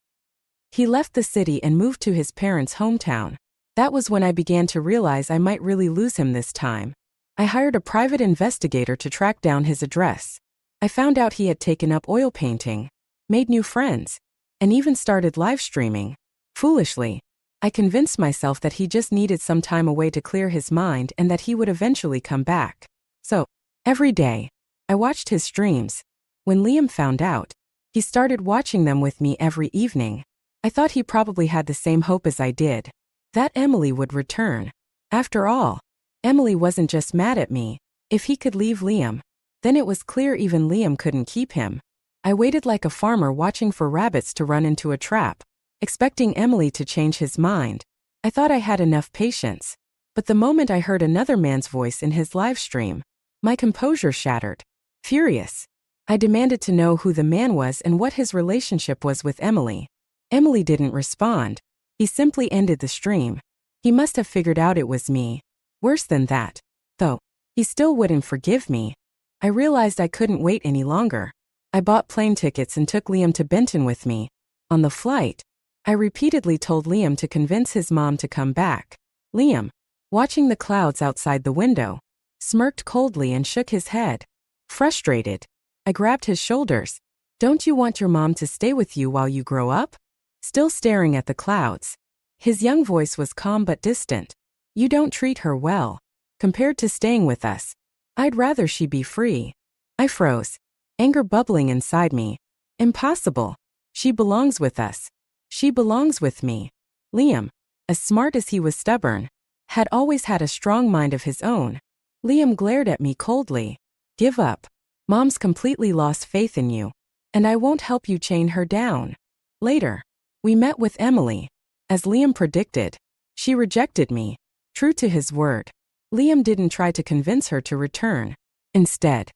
He left the city and moved to his parents' hometown. That was when I began to realize I might really lose him this time. I hired a private investigator to track down his address. I found out he had taken up oil painting, made new friends, and even started live streaming. Foolishly, I convinced myself that he just needed some time away to clear his mind and that he would eventually come back. So, every day, I watched his streams. When Liam found out, he started watching them with me every evening. I thought he probably had the same hope as I did, that Emily would return. After all, Emily wasn't just mad at me. If he could leave Liam, then it was clear even Liam couldn't keep him. I waited like a farmer watching for rabbits to run into a trap, expecting Emily to change his mind. I thought I had enough patience. But the moment I heard another man's voice in his live stream, my composure shattered. Furious, I demanded to know who the man was and what his relationship was with Emily. Emily didn't respond. He simply ended the stream. He must have figured out it was me. Worse than that, though, he still wouldn't forgive me. I realized I couldn't wait any longer. I bought plane tickets and took Liam to Benton with me. On the flight, I repeatedly told Liam to convince his mom to come back. Liam, watching the clouds outside the window, smirked coldly and shook his head. Frustrated, I grabbed his shoulders. "Don't you want your mom to stay with you while you grow up?" Still staring at the clouds, his young voice was calm but distant. "You don't treat her well. Compared to staying with us, I'd rather she be free." I froze, anger bubbling inside me. Impossible. She belongs with us. She belongs with me. Liam, as smart as he was stubborn, had always had a strong mind of his own. Liam glared at me coldly. "Give up. Mom's completely lost faith in you, and I won't help you chain her down." Later, we met with Emily. As Liam predicted, she rejected me. True to his word, Liam didn't try to convince her to return. Instead,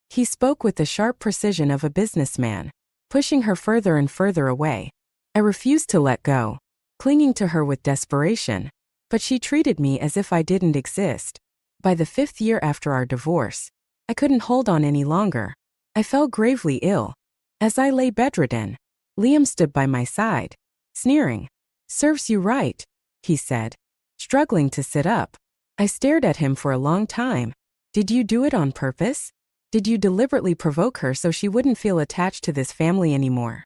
he spoke with the sharp precision of a businessman, pushing her further and further away. I refused to let go, clinging to her with desperation, but she treated me as if I didn't exist. By the 5th year after our divorce, I couldn't hold on any longer. I fell gravely ill. As I lay bedridden, Liam stood by my side, sneering. "Serves you right," he said, struggling to sit up. I stared at him for a long time. "Did you do it on purpose? Did you deliberately provoke her so she wouldn't feel attached to this family anymore?"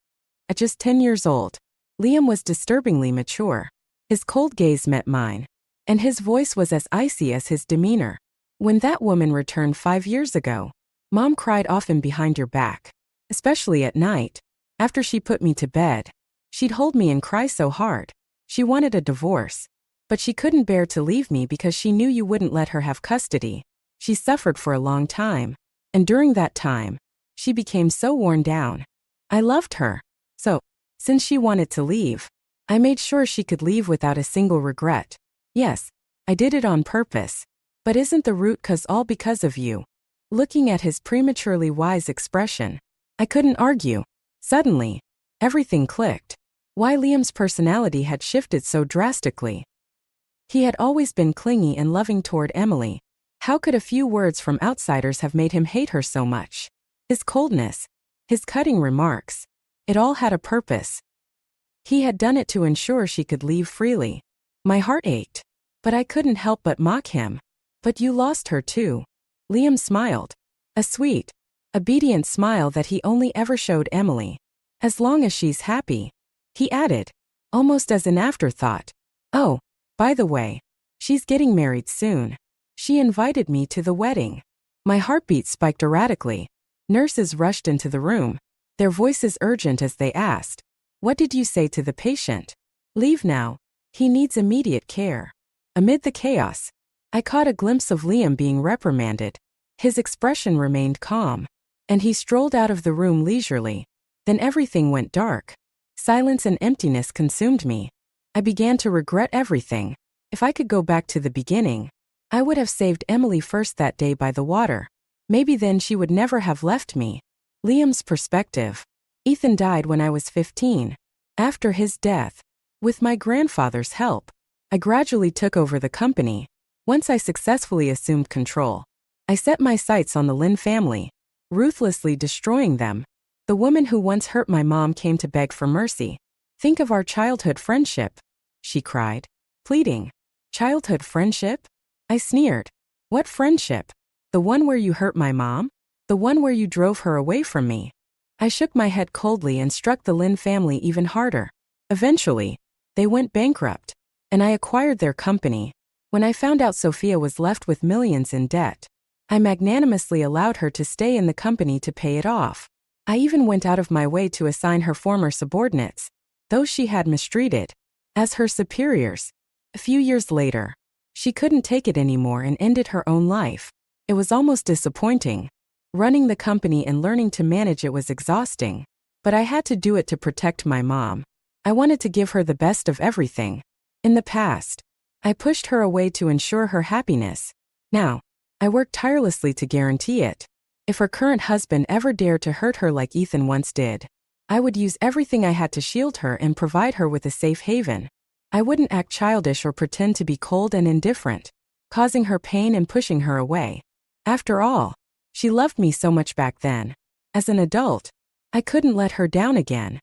At just 10 years old, Liam was disturbingly mature. His cold gaze met mine, and his voice was as icy as his demeanor. "When that woman returned 5 years ago, Mom cried often behind your back, especially at night. After she put me to bed, she'd hold me and cry so hard. She wanted a divorce, but she couldn't bear to leave me because she knew you wouldn't let her have custody. She suffered for a long time, and during that time, she became so worn down. I loved her. So, since she wanted to leave, I made sure she could leave without a single regret. Yes, I did it on purpose. But isn't the root cause all because of you?" Looking at his prematurely wise expression, I couldn't argue. Suddenly, everything clicked. Why Liam's personality had shifted so drastically. He had always been clingy and loving toward Emily. How could a few words from outsiders have made him hate her so much? His coldness, his cutting remarks, it all had a purpose. He had done it to ensure she could leave freely. My heart ached, but I couldn't help but mock him. "But you lost her too." Liam smiled. A sweet, obedient smile that he only ever showed Emily. "As long as she's happy," he added, almost as an afterthought. "Oh, by the way, she's getting married soon. She invited me to the wedding." My heartbeat spiked erratically. Nurses rushed into the room, their voices urgent as they asked, "What did you say to the patient?" "Leave now. He needs immediate care." Amid the chaos, I caught a glimpse of Liam being reprimanded. His expression remained calm, and he strolled out of the room leisurely. Then everything went dark. Silence and emptiness consumed me. I began to regret everything. If I could go back to the beginning, I would have saved Emily first that day by the water. Maybe then she would never have left me. Liam's perspective. Ethan died when I was 15. After his death, with my grandfather's help, I gradually took over the company. Once I successfully assumed control, I set my sights on the Lin family, ruthlessly destroying them. The woman who once hurt my mom came to beg for mercy. "Think of our childhood friendship," she cried, pleading. "Childhood friendship?" I sneered. "What friendship? The one where you hurt my mom? The one where you drove her away from me?" I shook my head coldly and struck the Lin family even harder. Eventually, they went bankrupt, and I acquired their company. When I found out Sophia was left with millions in debt, I magnanimously allowed her to stay in the company to pay it off. I even went out of my way to assign her former subordinates, those she had mistreated, as her superiors. A few years later, she couldn't take it anymore and ended her own life. It was almost disappointing. Running the company and learning to manage it was exhausting, but I had to do it to protect my mom. I wanted to give her the best of everything. In the past, I pushed her away to ensure her happiness. Now, I work tirelessly to guarantee it. If her current husband ever dared to hurt her like Ethan once did, I would use everything I had to shield her and provide her with a safe haven. I wouldn't act childish or pretend to be cold and indifferent, causing her pain and pushing her away. After all, she loved me so much back then. As an adult, I couldn't let her down again.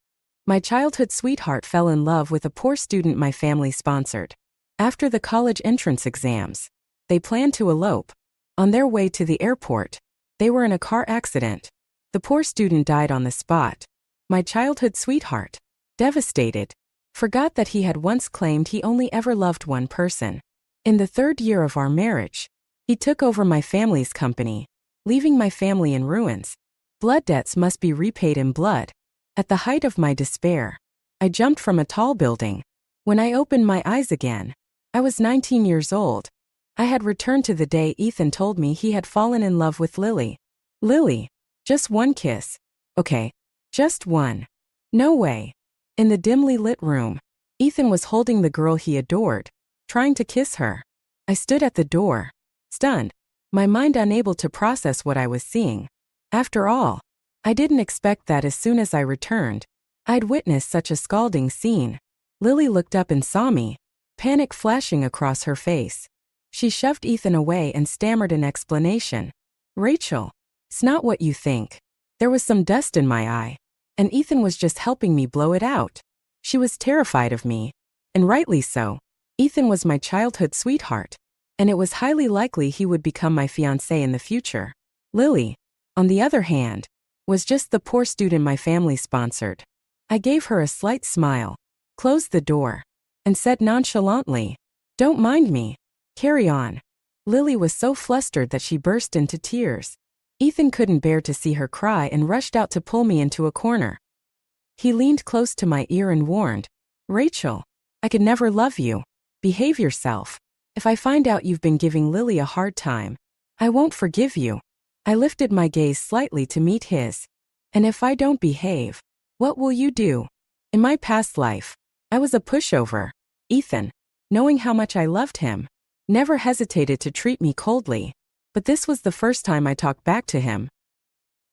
My childhood sweetheart fell in love with a poor student my family sponsored. After the college entrance exams, they planned to elope. On their way to the airport, they were in a car accident. The poor student died on the spot. My childhood sweetheart, devastated, forgot that he had once claimed he only ever loved one person. In the 3rd year of our marriage, he took over my family's company, leaving my family in ruins. Blood debts must be repaid in blood. At the height of my despair, I jumped from a tall building. When I opened my eyes again, I was 19 years old. I had returned to the day Ethan told me he had fallen in love with Lily. Lily, just one kiss. Okay, just one. No way. In the dimly lit room, Ethan was holding the girl he adored, trying to kiss her. I stood at the door, stunned, my mind unable to process what I was seeing. After all, I didn't expect that as soon as I returned, I'd witnessed such a scalding scene. Lily looked up and saw me, panic flashing across her face. She shoved Ethan away and stammered an explanation. "Rachel, it's not what you think. There was some dust in my eye, and Ethan was just helping me blow it out." She was terrified of me, and rightly so. Ethan was my childhood sweetheart, and it was highly likely he would become my fiancé in the future. Lily, on the other hand, was just the poor student my family sponsored. I gave her a slight smile, closed the door, and said nonchalantly, "Don't mind me. Carry on." Lily was so flustered that she burst into tears. Ethan couldn't bear to see her cry and rushed out to pull me into a corner. He leaned close to my ear and warned, "Rachel, I could never love you. Behave yourself. If I find out you've been giving Lily a hard time, I won't forgive you." I lifted my gaze slightly to meet his. "And if I don't behave, what will you do?" In my past life, I was a pushover. Ethan, knowing how much I loved him, never hesitated to treat me coldly. But this was the first time I talked back to him.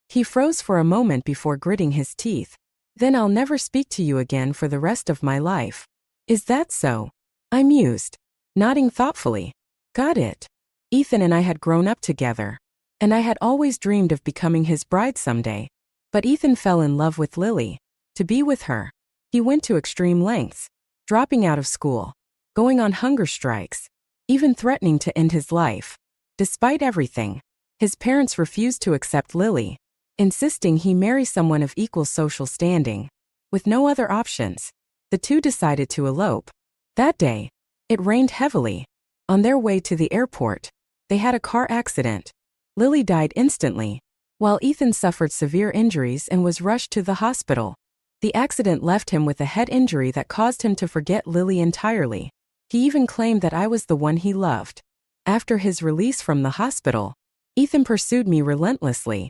He froze for a moment before gritting his teeth. "Then I'll never speak to you again for the rest of my life." "Is that so?" I mused, nodding thoughtfully. "Got it." Ethan and I had grown up together, and I had always dreamed of becoming his bride someday. But Ethan fell in love with Lily. To be with her, he went to extreme lengths, dropping out of school, going on hunger strikes, even threatening to end his life. Despite everything, his parents refused to accept Lily, insisting he marry someone of equal social standing. With no other options, the two decided to elope. That day, it rained heavily. On their way to the airport, they had a car accident. Lily died instantly, while Ethan suffered severe injuries and was rushed to the hospital. The accident left him with a head injury that caused him to forget Lily entirely. He even claimed that I was the one he loved. After his release from the hospital, Ethan pursued me relentlessly.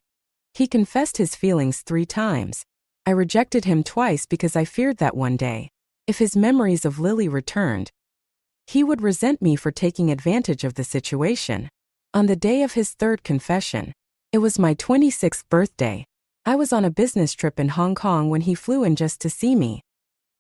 He confessed his feelings 3 times. I rejected him twice because I feared that one day, if his memories of Lily returned, he would resent me for taking advantage of the situation. On the day of his third confession, it was my 26th birthday. I was on a business trip in Hong Kong when he flew in just to see me.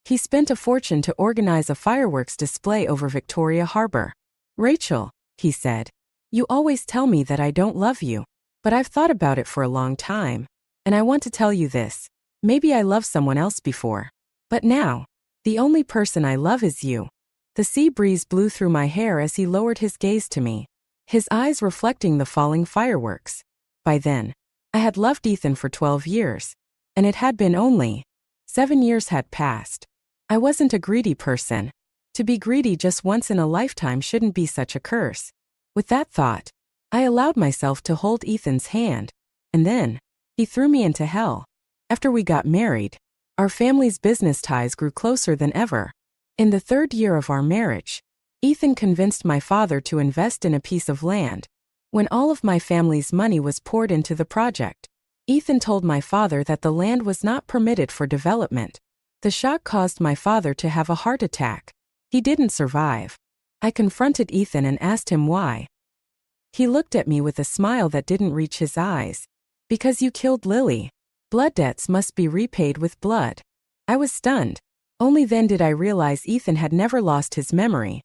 He spent a fortune to organize a fireworks display over Victoria Harbor. "Rachel," he said, "you always tell me that I don't love you, but I've thought about it for a long time, and I want to tell you this. Maybe I loved someone else before, but now, the only person I love is you." The sea breeze blew through my hair as he lowered his gaze to me, his eyes reflecting the falling fireworks. By then, I had loved Ethan for 12 years, and it had been only 7 years had passed. I wasn't a greedy person. To be greedy just once in a lifetime shouldn't be such a curse. With that thought, I allowed myself to hold Ethan's hand, and then, he threw me into hell. After we got married, our family's business ties grew closer than ever. In the 3rd year of our marriage, Ethan convinced my father to invest in a piece of land. When all of my family's money was poured into the project, Ethan told my father that the land was not permitted for development. The shock caused my father to have a heart attack. He didn't survive. I confronted Ethan and asked him why. He looked at me with a smile that didn't reach his eyes. "Because you killed Lily. Blood debts must be repaid with blood." I was stunned. Only then did I realize Ethan had never lost his memory.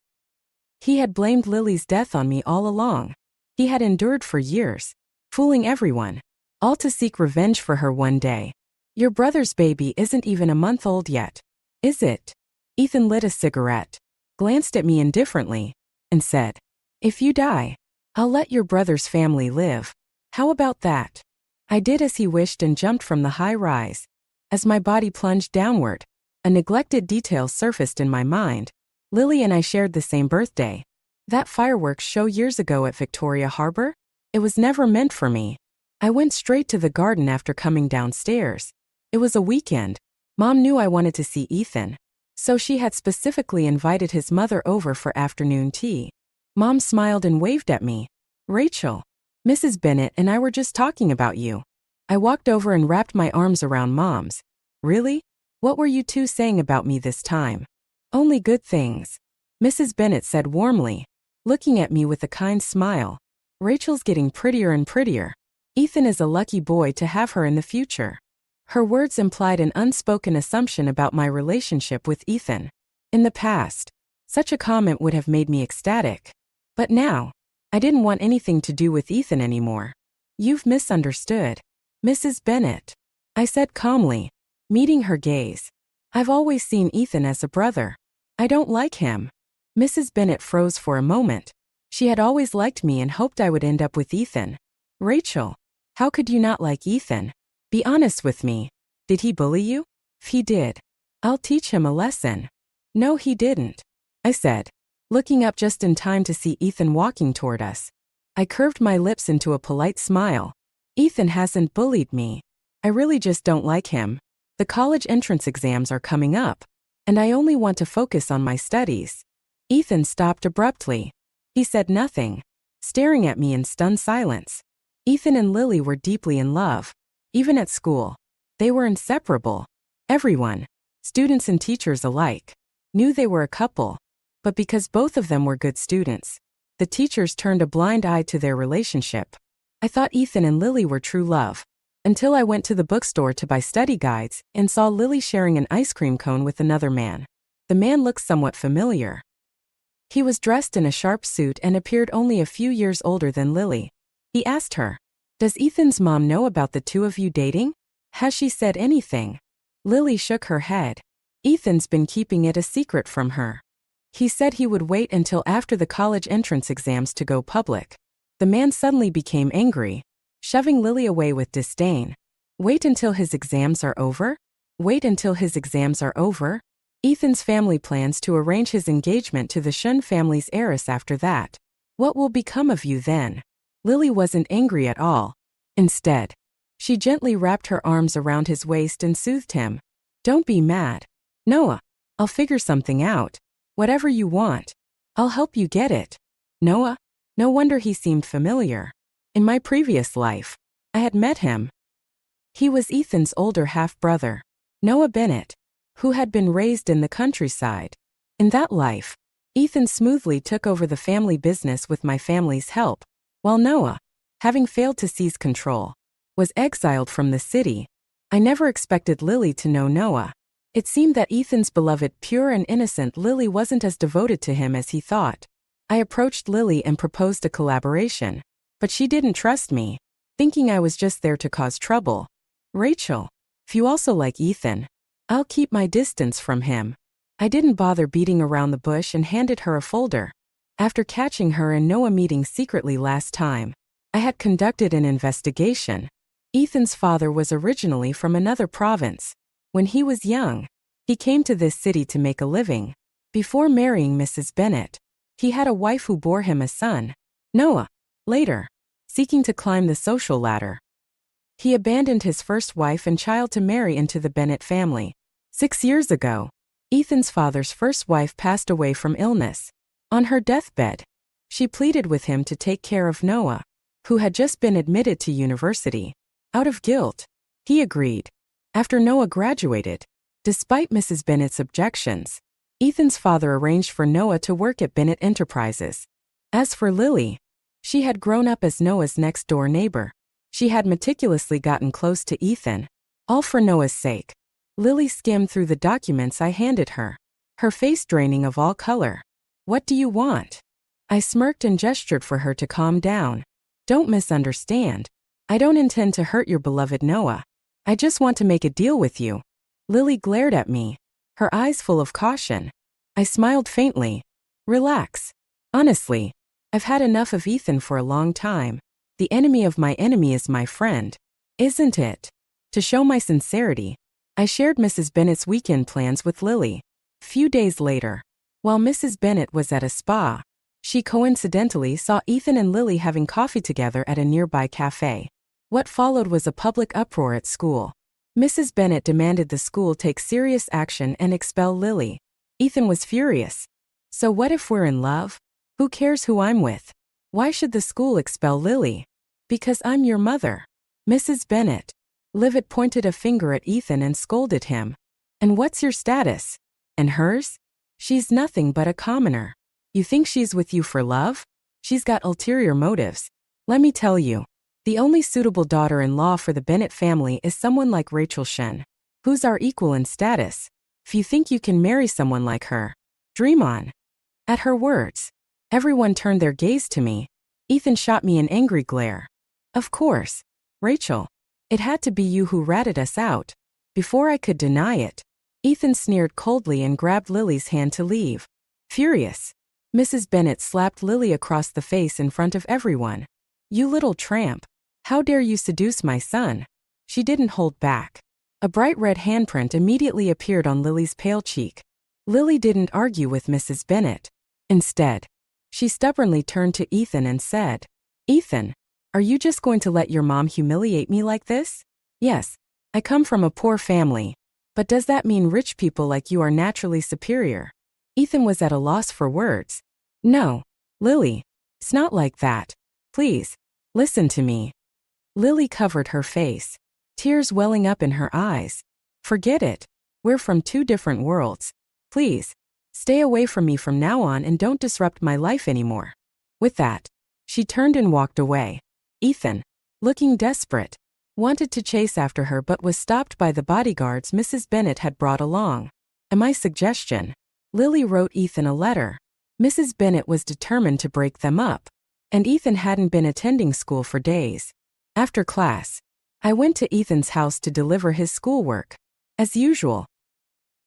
He had blamed Lily's death on me all along. He had endured for years, fooling everyone, all to seek revenge for her one day. "Your brother's baby isn't even a month old yet, is it?" Ethan lit a cigarette, glanced at me indifferently, and said, "If you die, I'll let your brother's family live. How about that?" I did as he wished and jumped from the high rise. As my body plunged downward, a neglected detail surfaced in my mind. Lily and I shared the same birthday. That fireworks show years ago at Victoria Harbor? It was never meant for me. I went straight to the garden after coming downstairs. It was a weekend. Mom knew I wanted to see Ethan, so she had specifically invited his mother over for afternoon tea. Mom smiled and waved at me. "Rachel, Mrs. Bennett and I were just talking about you." I walked over and wrapped my arms around Mom's. "Really? What were you two saying about me this time?" "Only good things," Mrs. Bennett said warmly, looking at me with a kind smile. "Rachel's getting prettier and prettier. Ethan is a lucky boy to have her in the future." Her words implied an unspoken assumption about my relationship with Ethan. In the past, such a comment would have made me ecstatic. But now, I didn't want anything to do with Ethan anymore. "You've misunderstood, Mrs. Bennett," I said calmly, meeting her gaze. "I've always seen Ethan as a brother. I don't like him." Mrs. Bennett froze for a moment. She had always liked me and hoped I would end up with Ethan. "Rachel, how could you not like Ethan? Be honest with me. Did he bully you?" "If he did, I'll teach him a lesson." "No, he didn't," I said, looking up just in time to see Ethan walking toward us. I curved my lips into a polite smile. "Ethan hasn't bullied me. I really just don't like him. The college entrance exams are coming up, and I only want to focus on my studies." Ethan stopped abruptly. He said nothing, staring at me in stunned silence. Ethan and Lily were deeply in love. Even at school, they were inseparable. Everyone, students and teachers alike, knew they were a couple. But because both of them were good students, the teachers turned a blind eye to their relationship. I thought Ethan and Lily were true love, until I went to the bookstore to buy study guides and saw Lily sharing an ice cream cone with another man. The man looked somewhat familiar. He was dressed in a sharp suit and appeared only a few years older than Lily. He asked her, "Does Ethan's mom know about the two of you dating? Has she said anything?" Lily shook her head. "Ethan's been keeping it a secret from her. He said he would wait until after the college entrance exams to go public." The man suddenly became angry, shoving Lily away with disdain. "Wait until his exams are over? Wait until his exams are over? Ethan's family plans to arrange his engagement to the Shun family's heiress after that. What will become of you then?" Lily wasn't angry at all. Instead, she gently wrapped her arms around his waist and soothed him. "Don't be mad, Noah. I'll figure something out. Whatever you want, I'll help you get it." Noah? No wonder he seemed familiar. In my previous life, I had met him. He was Ethan's older half-brother. Noah Bennett, who had been raised in the countryside. In that life, Ethan smoothly took over the family business with my family's help, while Noah, having failed to seize control, was exiled from the city. I never expected Lily to know Noah. It seemed that Ethan's beloved, pure and innocent Lily wasn't as devoted to him as he thought. I approached Lily and proposed a collaboration, but she didn't trust me, thinking I was just there to cause trouble. Rachel, if you also like Ethan, I'll keep my distance from him. I didn't bother beating around the bush and handed her a folder. After catching her and Noah meeting secretly last time, I had conducted an investigation. Ethan's father was originally from another province. When he was young, he came to this city to make a living. Before marrying Mrs. Bennett, he had a wife who bore him a son, Noah. Later, seeking to climb the social ladder, he abandoned his first wife and child to marry into the Bennett family. 6 years ago, Ethan's father's first wife passed away from illness. On her deathbed, she pleaded with him to take care of Noah, who had just been admitted to university. Out of guilt, he agreed. After Noah graduated, despite Mrs. Bennett's objections, Ethan's father arranged for Noah to work at Bennett Enterprises. As for Lily, she had grown up as Noah's next-door neighbor. She had meticulously gotten close to Ethan, all for Noah's sake. Lily skimmed through the documents I handed her, her face draining of all color. "What do you want?" I smirked and gestured for her to calm down. "Don't misunderstand. I don't intend to hurt your beloved Noah. I just want to make a deal with you." Lily glared at me, her eyes full of caution. I smiled faintly. "Relax. Honestly, I've had enough of Ethan for a long time. The enemy of my enemy is my friend. Isn't it?" To show my sincerity, I shared Mrs. Bennett's weekend plans with Lily. Few days later, while Mrs. Bennett was at a spa, she coincidentally saw Ethan and Lily having coffee together at a nearby cafe. What followed was a public uproar at school. Mrs. Bennett demanded the school take serious action and expel Lily. Ethan was furious. "So what if we're in love? Who cares who I'm with? Why should the school expel Lily?" "Because I'm your mother." "Mrs. Bennett." Livet pointed a finger at Ethan and scolded him. "And what's your status? And hers? She's nothing but a commoner. You think she's with you for love? She's got ulterior motives. Let me tell you, the only suitable daughter-in-law for the Bennett family is someone like Rachel Shen, who's our equal in status. If you think you can marry someone like her, dream on." At her words, everyone turned their gaze to me. Ethan shot me an angry glare. "Of course, Rachel. It had to be you who ratted us out." Before I could deny it, Ethan sneered coldly and grabbed Lily's hand to leave. Furious, Mrs. Bennett slapped Lily across the face in front of everyone. "You little tramp. How dare you seduce my son?" She didn't hold back. A bright red handprint immediately appeared on Lily's pale cheek. Lily didn't argue with Mrs. Bennett. Instead, she stubbornly turned to Ethan and said, "Ethan, are you just going to let your mom humiliate me like this?" "Yes, I come from a poor family. But does that mean rich people like you are naturally superior?" Ethan was at a loss for words. "No, Lily, it's not like that. Please, listen to me." Lily covered her face, tears welling up in her eyes. "Forget it. We're from two different worlds. Please, stay away from me from now on and don't disrupt my life anymore." With that, she turned and walked away. Ethan, looking desperate, wanted to chase after her but was stopped by the bodyguards Mrs. Bennett had brought along. At my suggestion, Lily wrote Ethan a letter. Mrs. Bennett was determined to break them up, and Ethan hadn't been attending school for days. After class, I went to Ethan's house to deliver his schoolwork. As usual,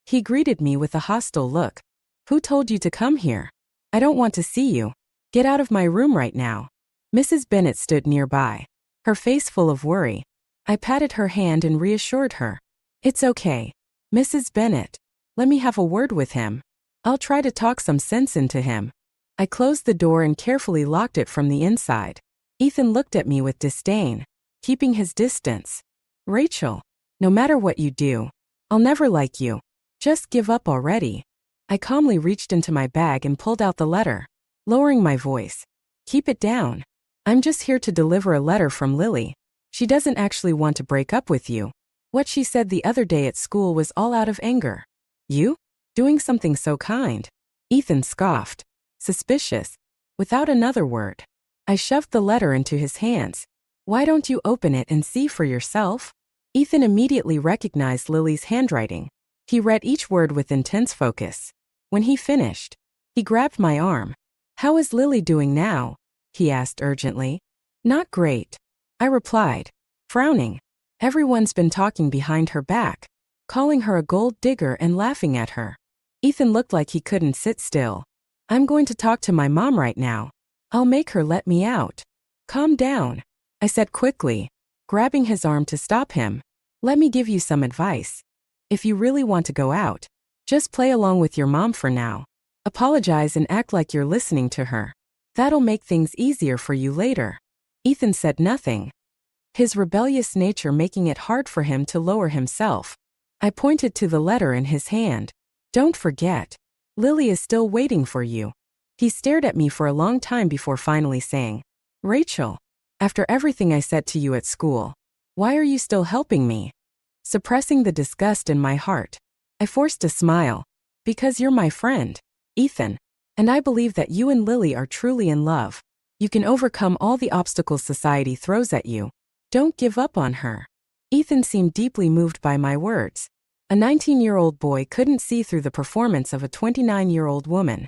he greeted me with a hostile look. "Who told you to come here? I don't want to see you. Get out of my room right now." Mrs. Bennett stood nearby, her face full of worry. I patted her hand and reassured her. "It's okay, Mrs. Bennett. Let me have a word with him. I'll try to talk some sense into him." I closed the door and carefully locked it from the inside. Ethan looked at me with disdain, keeping his distance. "Rachel, no matter what you do, I'll never like you. Just give up already." I calmly reached into my bag and pulled out the letter, lowering my voice. "Keep it down. I'm just here to deliver a letter from Lily. She doesn't actually want to break up with you. What she said the other day at school was all out of anger. You? Doing something so kind? Ethan scoffed. Suspicious. Without another word. I shoved the letter into his hands. Why don't you open it and see for yourself? Ethan immediately recognized Lily's handwriting. He read each word with intense focus. When he finished, he grabbed my arm. How is Lily doing now? He asked urgently. Not great, I replied, frowning. Everyone's been talking behind her back, calling her a gold digger and laughing at her. Ethan looked like he couldn't sit still. I'm going to talk to my mom right now. I'll make her let me out. Calm down, I said quickly, grabbing his arm to stop him. Let me give you some advice. If you really want to go out, just play along with your mom for now. Apologize and act like you're listening to her. That'll make things easier for you later. Ethan said nothing, his rebellious nature making it hard for him to lower himself. I pointed to the letter in his hand. Don't forget, Lily is still waiting for you. He stared at me for a long time before finally saying, Rachel, after everything I said to you at school, why are you still helping me? Suppressing the disgust in my heart, I forced a smile. Because you're my friend, Ethan, and I believe that you and Lily are truly in love. You can overcome all the obstacles society throws at you. Don't give up on her. Ethan seemed deeply moved by my words. A 19-year-old boy couldn't see through the performance of a 29-year-old woman.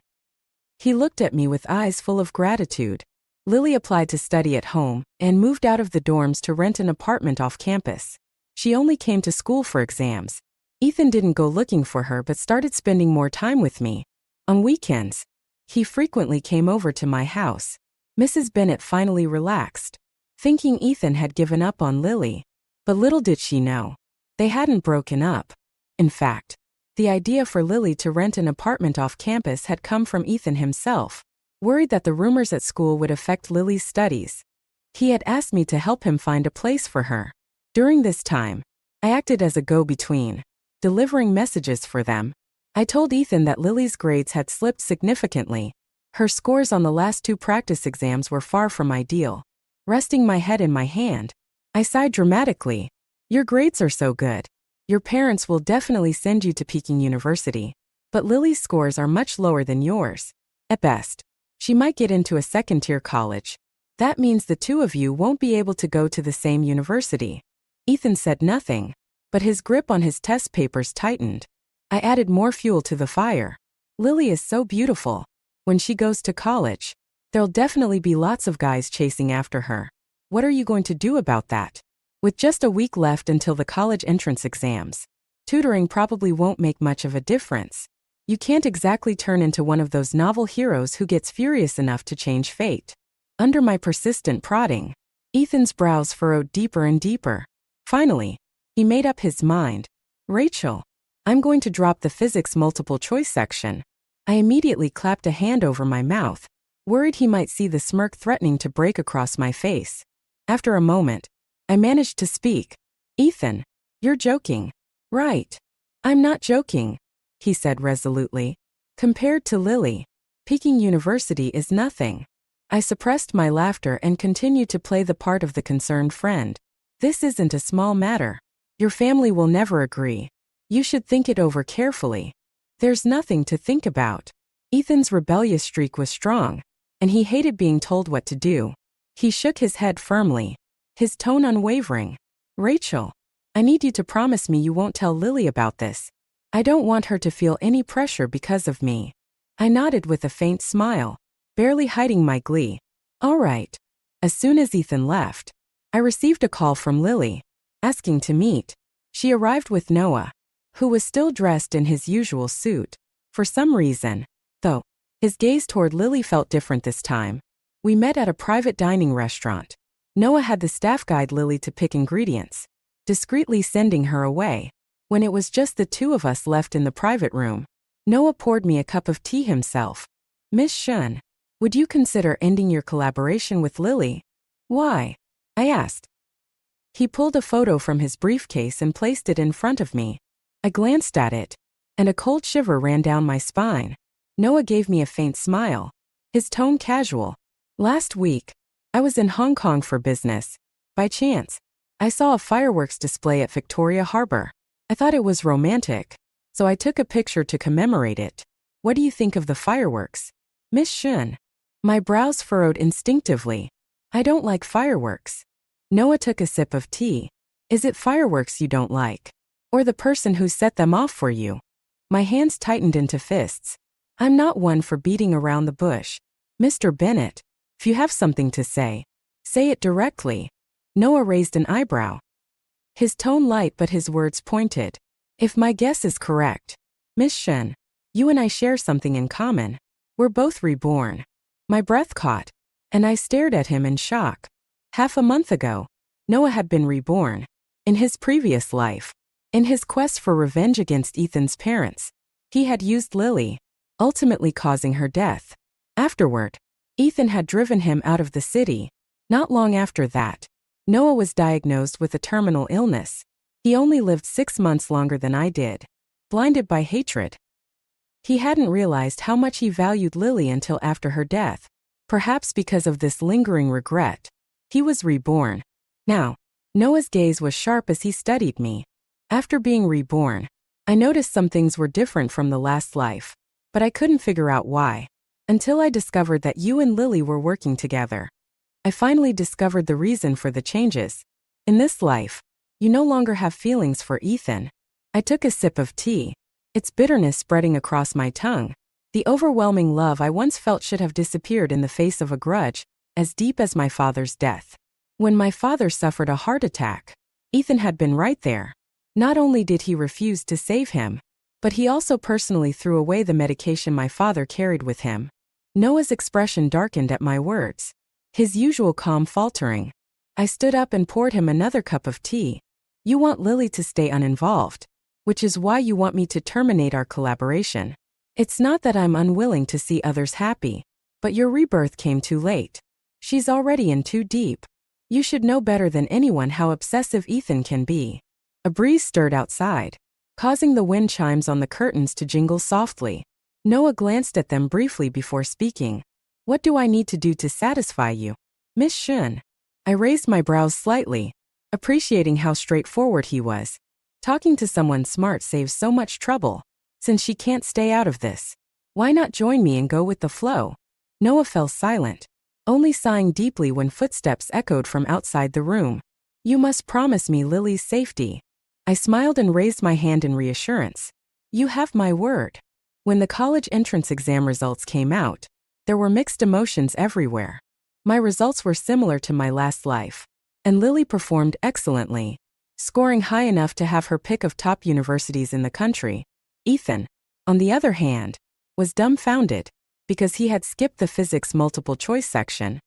He looked at me with eyes full of gratitude. Lily applied to study at home and moved out of the dorms to rent an apartment off campus. She only came to school for exams. Ethan didn't go looking for her but started spending more time with me. On weekends, he frequently came over to my house. Mrs. Bennett finally relaxed, thinking Ethan had given up on Lily. But little did she know, they hadn't broken up. In fact, the idea for Lily to rent an apartment off campus had come from Ethan himself, worried that the rumors at school would affect Lily's studies. He had asked me to help him find a place for her. During this time, I acted as a go-between, delivering messages for them. I told Ethan that Lily's grades had slipped significantly. Her scores on the last 2 practice exams were far from ideal. Resting my head in my hand, I sighed dramatically. Your grades are so good. Your parents will definitely send you to Peking University. But Lily's scores are much lower than yours. At best, she might get into a second-tier college. That means the two of you won't be able to go to the same university. Ethan said nothing, but his grip on his test papers tightened. I added more fuel to the fire. Lily is so beautiful. When she goes to college, there'll definitely be lots of guys chasing after her. What are you going to do about that? With just a week left until the college entrance exams, tutoring probably won't make much of a difference. You can't exactly turn into one of those novel heroes who gets furious enough to change fate. Under my persistent prodding, Ethan's brows furrowed deeper and deeper. Finally, he made up his mind. Rachel, I'm going to drop the physics multiple choice section. I immediately clapped a hand over my mouth, worried he might see the smirk threatening to break across my face. After a moment, I managed to speak. Ethan, you're joking, right? I'm not joking, he said resolutely. Compared to Lily, Peking University is nothing. I suppressed my laughter and continued to play the part of the concerned friend. This isn't a small matter. Your family will never agree. You should think it over carefully. There's nothing to think about. Ethan's rebellious streak was strong, and he hated being told what to do. He shook his head firmly, his tone unwavering. Rachel, I need you to promise me you won't tell Lily about this. I don't want her to feel any pressure because of me. I nodded with a faint smile, barely hiding my glee. All right. As soon as Ethan left, I received a call from Lily, asking to meet. She arrived with Noah, who was still dressed in his usual suit. For some reason, though, his gaze toward Lily felt different this time. We met at a private dining restaurant. Noah had the staff guide Lily to pick ingredients, discreetly sending her away. When it was just the two of us left in the private room, Noah poured me a cup of tea himself. Miss Shun, would you consider ending your collaboration with Lily? Why? I asked. He pulled a photo from his briefcase and placed it in front of me. I glanced at it, and a cold shiver ran down my spine. Noah gave me a faint smile, his tone casual. Last week, I was in Hong Kong for business. By chance, I saw a fireworks display at Victoria Harbor. I thought it was romantic, so I took a picture to commemorate it. What do you think of the fireworks, Miss Shun? My brows furrowed instinctively. I don't like fireworks. Noah took a sip of tea. Is it fireworks you don't like? Or the person who set them off for you? My hands tightened into fists. I'm not one for beating around the bush. Mr. Bennett, if you have something to say it directly. Noah raised an eyebrow. His tone light but his words pointed. If my guess is correct, Miss Shen, you and I share something in common. We're both reborn. My breath caught, and I stared at him in shock. Half a month ago, Noah had been reborn. In his previous life, in his quest for revenge against Ethan's parents, he had used Lily, ultimately causing her death. Afterward, Ethan had driven him out of the city. Not long after that, Noah was diagnosed with a terminal illness. He only lived 6 months longer than I did. Blinded by hatred. He hadn't realized how much he valued Lily until after her death. Perhaps because of this lingering regret, he was reborn. Now, Noah's gaze was sharp as he studied me. After being reborn, I noticed some things were different from the last life, but I couldn't figure out why. Until I discovered that you and Lily were working together. I finally discovered the reason for the changes. In this life, you no longer have feelings for Ethan. I took a sip of tea, its bitterness spreading across my tongue. The overwhelming love I once felt should have disappeared in the face of a grudge, as deep as my father's death. When my father suffered a heart attack, Ethan had been right there. Not only did he refuse to save him, but he also personally threw away the medication my father carried with him. Noah's expression darkened at my words, his usual calm faltering. I stood up and poured him another cup of tea. You want Lily to stay uninvolved, which is why you want me to terminate our collaboration. It's not that I'm unwilling to see others happy, but your rebirth came too late. She's already in too deep. You should know better than anyone how obsessive Ethan can be. A breeze stirred outside, causing the wind chimes on the curtains to jingle softly. Noah glanced at them briefly before speaking. What do I need to do to satisfy you, Miss Shun? I raised my brows slightly, appreciating how straightforward he was. Talking to someone smart saves so much trouble. Since she can't stay out of this, why not join me and go with the flow? Noah fell silent, only sighing deeply when footsteps echoed from outside the room. You must promise me Lily's safety. I smiled and raised my hand in reassurance. You have my word. When the college entrance exam results came out, there were mixed emotions everywhere. My results were similar to my last life, and Lily performed excellently, scoring high enough to have her pick of top universities in the country. Ethan, on the other hand, was dumbfounded, because he had skipped the physics multiple choice section.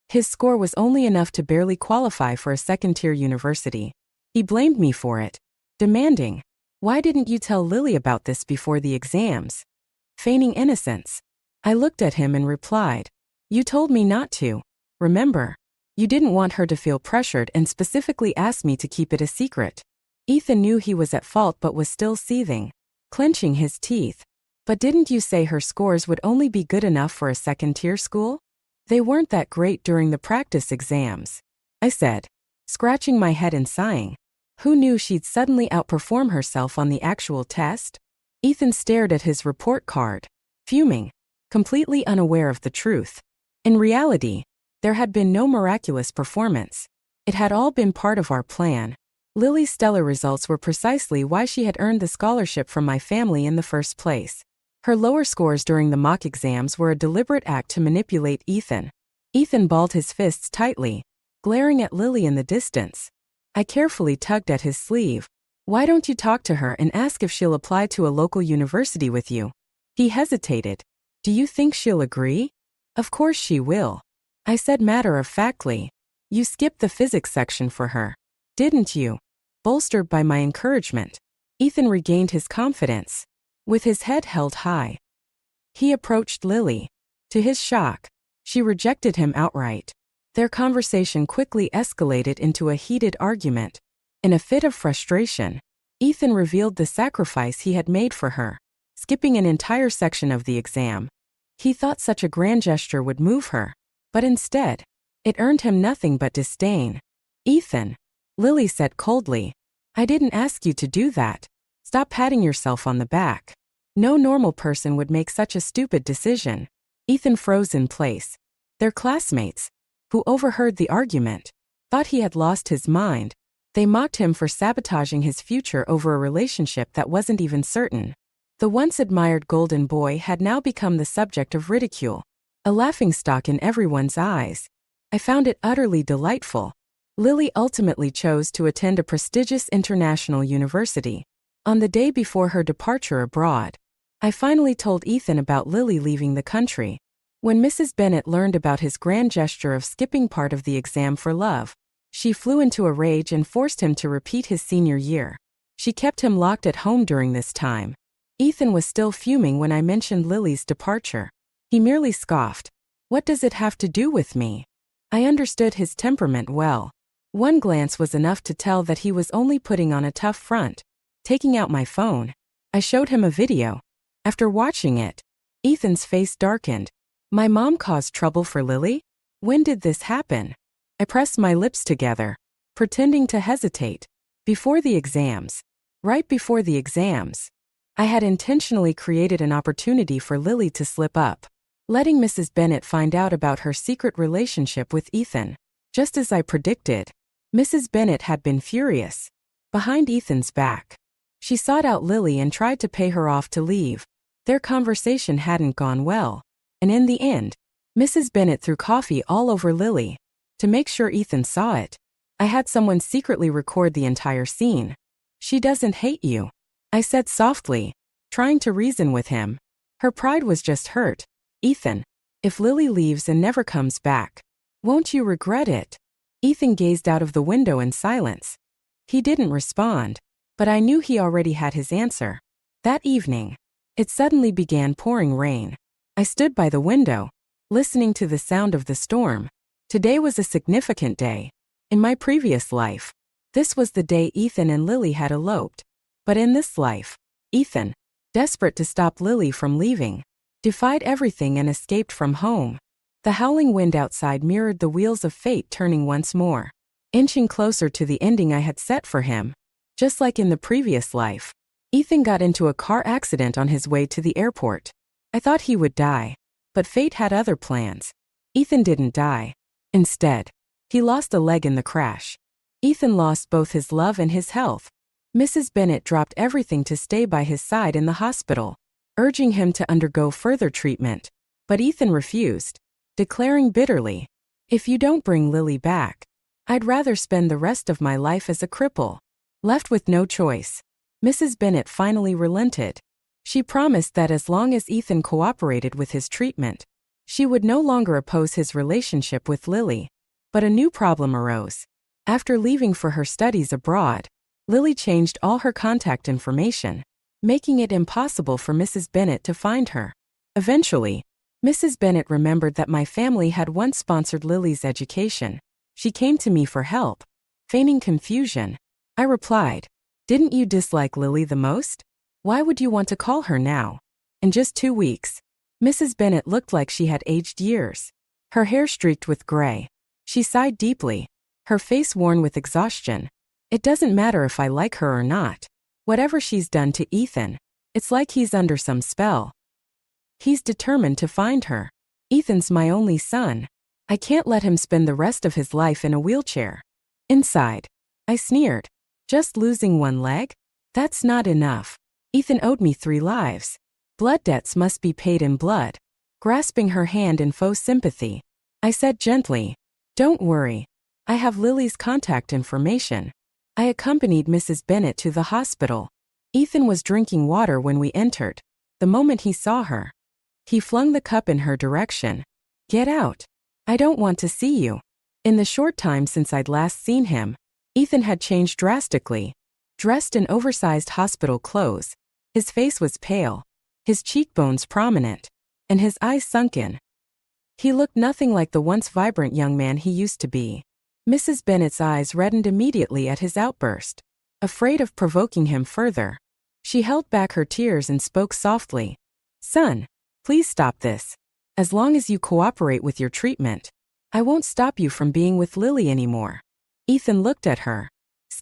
His score was only enough to barely qualify for a second-tier university. He blamed me for it, demanding, why didn't you tell Lily about this before the exams? Feigning innocence, I looked at him and replied, you told me not to, remember? You didn't want her to feel pressured and specifically asked me to keep it a secret. Ethan knew he was at fault but was still seething, clenching his teeth. But didn't you say her scores would only be good enough for a second-tier school? They weren't that great during the practice exams, I said, scratching my head and sighing. Who knew she'd suddenly outperform herself on the actual test? Ethan stared at his report card, fuming, completely unaware of the truth. In reality, there had been no miraculous performance. It had all been part of our plan. Lily's stellar results were precisely why she had earned the scholarship from my family in the first place. Her lower scores during the mock exams were a deliberate act to manipulate Ethan. Ethan balled his fists tightly, glaring at Lily in the distance. I carefully tugged at his sleeve. Why don't you talk to her and ask if she'll apply to a local university with you? He hesitated. Do you think she'll agree? Of course she will, I said matter-of-factly. You skipped the physics section for her, didn't you? Bolstered by my encouragement, Ethan regained his confidence. With his head held high, he approached Lily. To his shock, she rejected him outright. Their conversation quickly escalated into a heated argument. In a fit of frustration, Ethan revealed the sacrifice he had made for her, skipping an entire section of the exam. He thought such a grand gesture would move her, but instead, it earned him nothing but disdain. Ethan, Lily said coldly. I didn't ask you to do that. Stop patting yourself on the back. No normal person would make such a stupid decision. Ethan froze in place. Their classmates, who overheard the argument, thought he had lost his mind. They mocked him for sabotaging his future over a relationship that wasn't even certain. The once admired golden boy had now become the subject of ridicule, a laughingstock in everyone's eyes. I found it utterly delightful. Lily ultimately chose to attend a prestigious international university. On the day before her departure abroad, I finally told Ethan about Lily leaving the country. When Mrs. Bennet learned about his grand gesture of skipping part of the exam for love, she flew into a rage and forced him to repeat his senior year. She kept him locked at home during this time. Ethan was still fuming when I mentioned Lily's departure. He merely scoffed. What does it have to do with me? I understood his temperament well. One glance was enough to tell that he was only putting on a tough front. Taking out my phone, I showed him a video. After watching it, Ethan's face darkened. My mom caused trouble for Lily? When did this happen? I pressed my lips together, pretending to hesitate. Before the exams. Right before the exams. I had intentionally created an opportunity for Lily to slip up, letting Mrs. Bennet find out about her secret relationship with Ethan. Just as I predicted, Mrs. Bennet had been furious. Behind Ethan's back, she sought out Lily and tried to pay her off to leave. Their conversation hadn't gone well, and in the end, Mrs. Bennet threw coffee all over Lily. To make sure Ethan saw it, I had someone secretly record the entire scene. She doesn't hate you, I said softly, trying to reason with him. Her pride was just hurt. Ethan, if Lily leaves and never comes back, won't you regret it? Ethan gazed out of the window in silence. He didn't respond, but I knew he already had his answer. That evening, it suddenly began pouring rain. I stood by the window, listening to the sound of the storm. Today was a significant day. In my previous life, this was the day Ethan and Lily had eloped. But in this life, Ethan, desperate to stop Lily from leaving, defied everything and escaped from home. The howling wind outside mirrored the wheels of fate turning once more, inching closer to the ending I had set for him. Just like in the previous life, Ethan got into a car accident on his way to the airport. I thought he would die, but fate had other plans. Ethan didn't die. Instead, he lost a leg in the crash. Ethan lost both his love and his health. Mrs. Bennet dropped everything to stay by his side in the hospital, urging him to undergo further treatment. But Ethan refused, declaring bitterly, "If you don't bring Lily back, I'd rather spend the rest of my life as a cripple." Left with no choice, Mrs. Bennet finally relented. She promised that as long as Ethan cooperated with his treatment, she would no longer oppose his relationship with Lily. But a new problem arose. After leaving for her studies abroad, Lily changed all her contact information, making it impossible for Mrs. Bennet to find her. Eventually, Mrs. Bennet remembered that my family had once sponsored Lily's education. She came to me for help. Feigning confusion, I replied, "Didn't you dislike Lily the most? Why would you want to call her now?" In just 2 weeks, Mrs. Bennet looked like she had aged years. Her hair streaked with gray. She sighed deeply, her face worn with exhaustion. "It doesn't matter if I like her or not. Whatever she's done to Ethan, it's like he's under some spell. He's determined to find her. Ethan's my only son. I can't let him spend the rest of his life in a wheelchair." Inside, I sneered. Just losing one leg? That's not enough. Ethan owed me 3 lives. Blood debts must be paid in blood. Grasping her hand in faux sympathy, I said gently, "Don't worry. I have Lily's contact information." I accompanied Mrs. Bennet to the hospital. Ethan was drinking water when we entered. The moment he saw her, he flung the cup in her direction. "Get out. I don't want to see you." In the short time since I'd last seen him, Ethan had changed drastically. Dressed in oversized hospital clothes, his face was pale, his cheekbones prominent, and his eyes sunken. He looked nothing like the once vibrant young man he used to be. Mrs. Bennet's eyes reddened immediately at his outburst. Afraid of provoking him further, she held back her tears and spoke softly. "Son, please stop this. As long as you cooperate with your treatment, I won't stop you from being with Lily anymore." Ethan looked at her.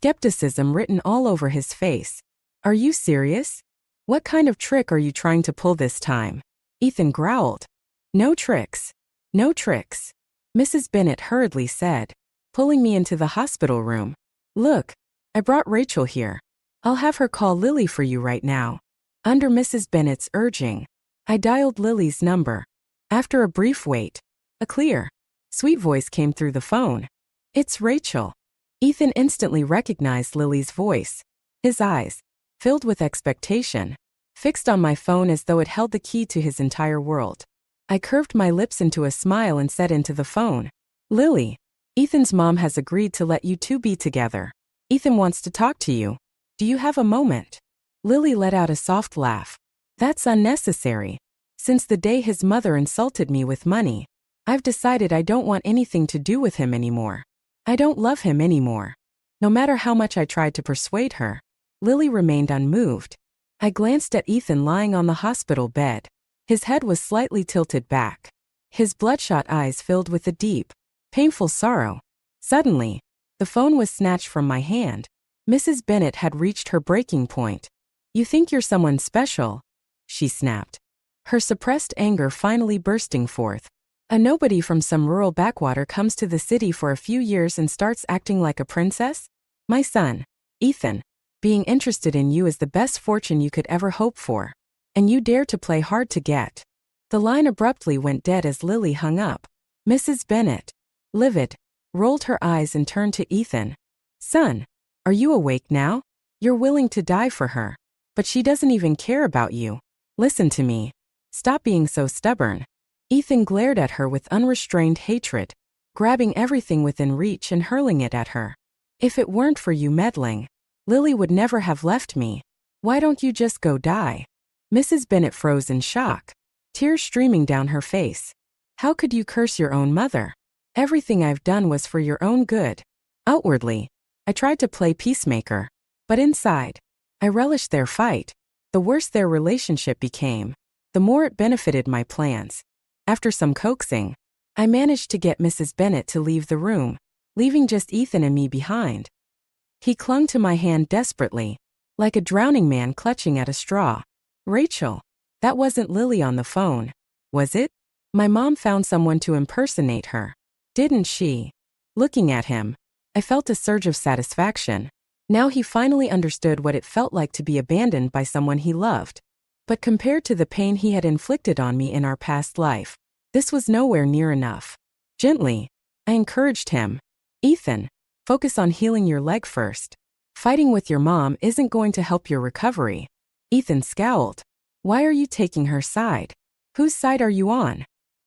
skepticism written all over his face. Are you serious? What kind of trick are you trying to pull this time? Ethan growled. No tricks. No tricks. Mrs. Bennet hurriedly said, pulling me into the hospital room. Look, I brought Rachel here. I'll have her call Lily for you right now. Under Mrs. Bennet's urging, I dialed Lily's number. After a brief wait, a clear, sweet voice came through the phone. It's Rachel. Ethan instantly recognized Lily's voice. His eyes, filled with expectation, fixed on my phone as though it held the key to his entire world. I curved my lips into a smile and said into the phone, Lily, Ethan's mom has agreed to let you two be together. Ethan wants to talk to you. Do you have a moment? Lily let out a soft laugh. That's unnecessary. Since the day his mother insulted me with money, I've decided I don't want anything to do with him anymore. I don't love him anymore. No matter how much I tried to persuade her, Lily remained unmoved. I glanced at Ethan lying on the hospital bed. His head was slightly tilted back. His bloodshot eyes filled with a deep, painful sorrow. Suddenly, the phone was snatched from my hand. Mrs. Bennet had reached her breaking point. You think you're someone special? She snapped, her suppressed anger finally bursting forth. A nobody from some rural backwater comes to the city for a few years and starts acting like a princess? My son, Ethan, being interested in you is the best fortune you could ever hope for. And you dare to play hard to get. The line abruptly went dead as Lily hung up. Mrs. Bennet, livid, rolled her eyes and turned to Ethan. Son, are you awake now? You're willing to die for her. But she doesn't even care about you. Listen to me. Stop being so stubborn. Ethan glared at her with unrestrained hatred, grabbing everything within reach and hurling it at her. If it weren't for you meddling, Lily would never have left me. Why don't you just go die? Mrs. Bennet froze in shock, tears streaming down her face. How could you curse your own mother? Everything I've done was for your own good. Outwardly, I tried to play peacemaker, but inside, I relished their fight. The worse their relationship became, the more it benefited my plans. After some coaxing, I managed to get Mrs. Bennet to leave the room, leaving just Ethan and me behind. He clung to my hand desperately, like a drowning man clutching at a straw. Rachel, that wasn't Lily on the phone, was it? My mom found someone to impersonate her, didn't she? Looking at him, I felt a surge of satisfaction. Now he finally understood what it felt like to be abandoned by someone he loved. But compared to the pain he had inflicted on me in our past life, this was nowhere near enough. Gently, I encouraged him. Ethan, focus on healing your leg first. Fighting with your mom isn't going to help your recovery. Ethan scowled. Why are you taking her side? Whose side are you on?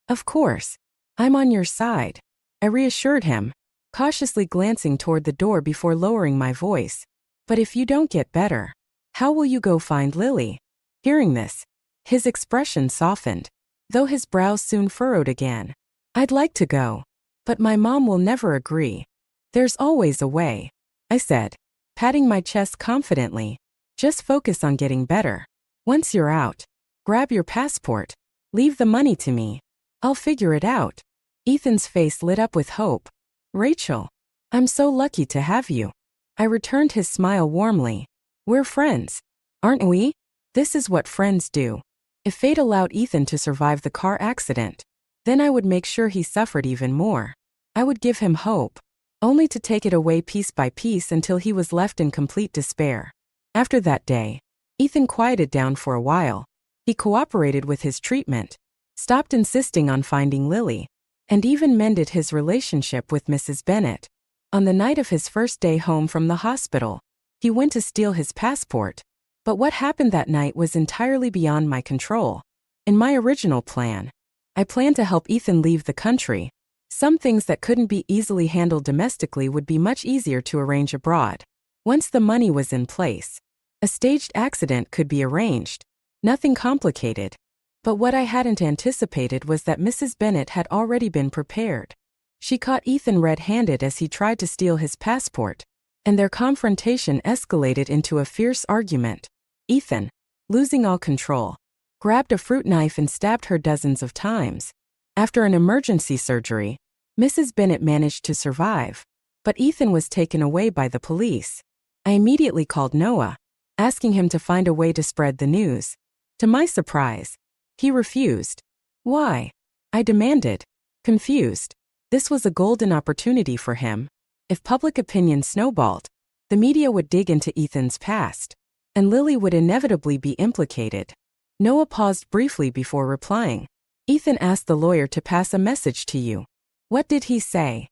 Of course, I'm on your side, I reassured him, cautiously glancing toward the door before lowering my voice. But if you don't get better, how will you go find Lily? Hearing this, his expression softened, though his brows soon furrowed again. I'd like to go, but my mom will never agree. There's always a way, I said, patting my chest confidently. Just focus on getting better. Once you're out, grab your passport. Leave the money to me. I'll figure it out. Ethan's face lit up with hope. Rachel, I'm so lucky to have you. I returned his smile warmly. We're friends, aren't we? This is what friends do. If fate allowed Ethan to survive the car accident, then I would make sure he suffered even more. I would give him hope, only to take it away piece by piece until he was left in complete despair. After that day, Ethan quieted down for a while. He cooperated with his treatment, stopped insisting on finding Lily, and even mended his relationship with Mrs. Bennet. On the night of his first day home from the hospital, he went to steal his passport. But what happened that night was entirely beyond my control. In my original plan, I planned to help Ethan leave the country. Some things that couldn't be easily handled domestically would be much easier to arrange abroad. Once the money was in place, a staged accident could be arranged. Nothing complicated. But what I hadn't anticipated was that Mrs. Bennet had already been prepared. She caught Ethan red-handed as he tried to steal his passport, and their confrontation escalated into a fierce argument. Ethan, losing all control, grabbed a fruit knife and stabbed her dozens of times. After an emergency surgery, Mrs. Bennet managed to survive. But Ethan was taken away by the police. I immediately called Noah, asking him to find a way to spread the news. To my surprise, he refused. Why? I demanded, confused. This was a golden opportunity for him. If public opinion snowballed, the media would dig into Ethan's past, and Lily would inevitably be implicated. Noah paused briefly before replying. Ethan asked the lawyer to pass a message to you. What did he say?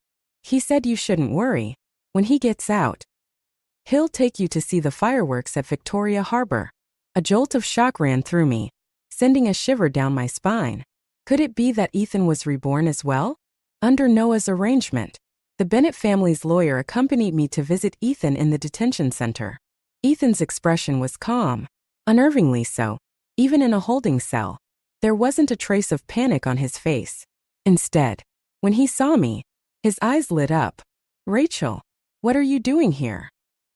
He said you shouldn't worry. When he gets out, he'll take you to see the fireworks at Victoria Harbor. A jolt of shock ran through me, sending a shiver down my spine. Could it be that Ethan was reborn as well? Under Noah's arrangement, the Bennett family's lawyer accompanied me to visit Ethan in the detention center. Ethan's expression was calm, unnervingly so, even in a holding cell. There wasn't a trace of panic on his face. Instead, when he saw me, his eyes lit up. Rachel, what are you doing here?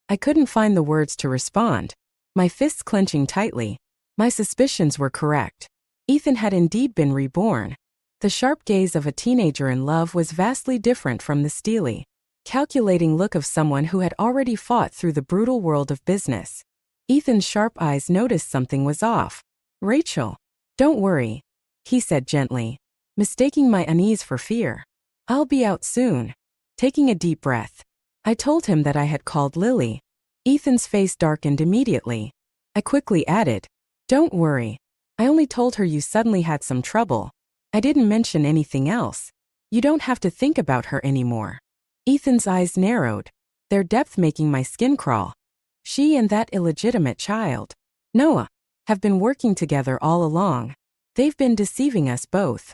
I couldn't find the words to respond, my fists clenching tightly. My suspicions were correct. Ethan had indeed been reborn. The sharp gaze of a teenager in love was vastly different from the steely, calculating look of someone who had already fought through the brutal world of business. Ethan's sharp eyes noticed something was off. Rachel, don't worry, he said gently, mistaking my unease for fear. I'll be out soon. Taking a deep breath, I told him that I had called Lily. Ethan's face darkened immediately. I quickly added, don't worry. I only told her you suddenly had some trouble. I didn't mention anything else. You don't have to think about her anymore. Ethan's eyes narrowed, their depth making my skin crawl. She and that illegitimate child, Noah, have been working together all along. They've been deceiving us both.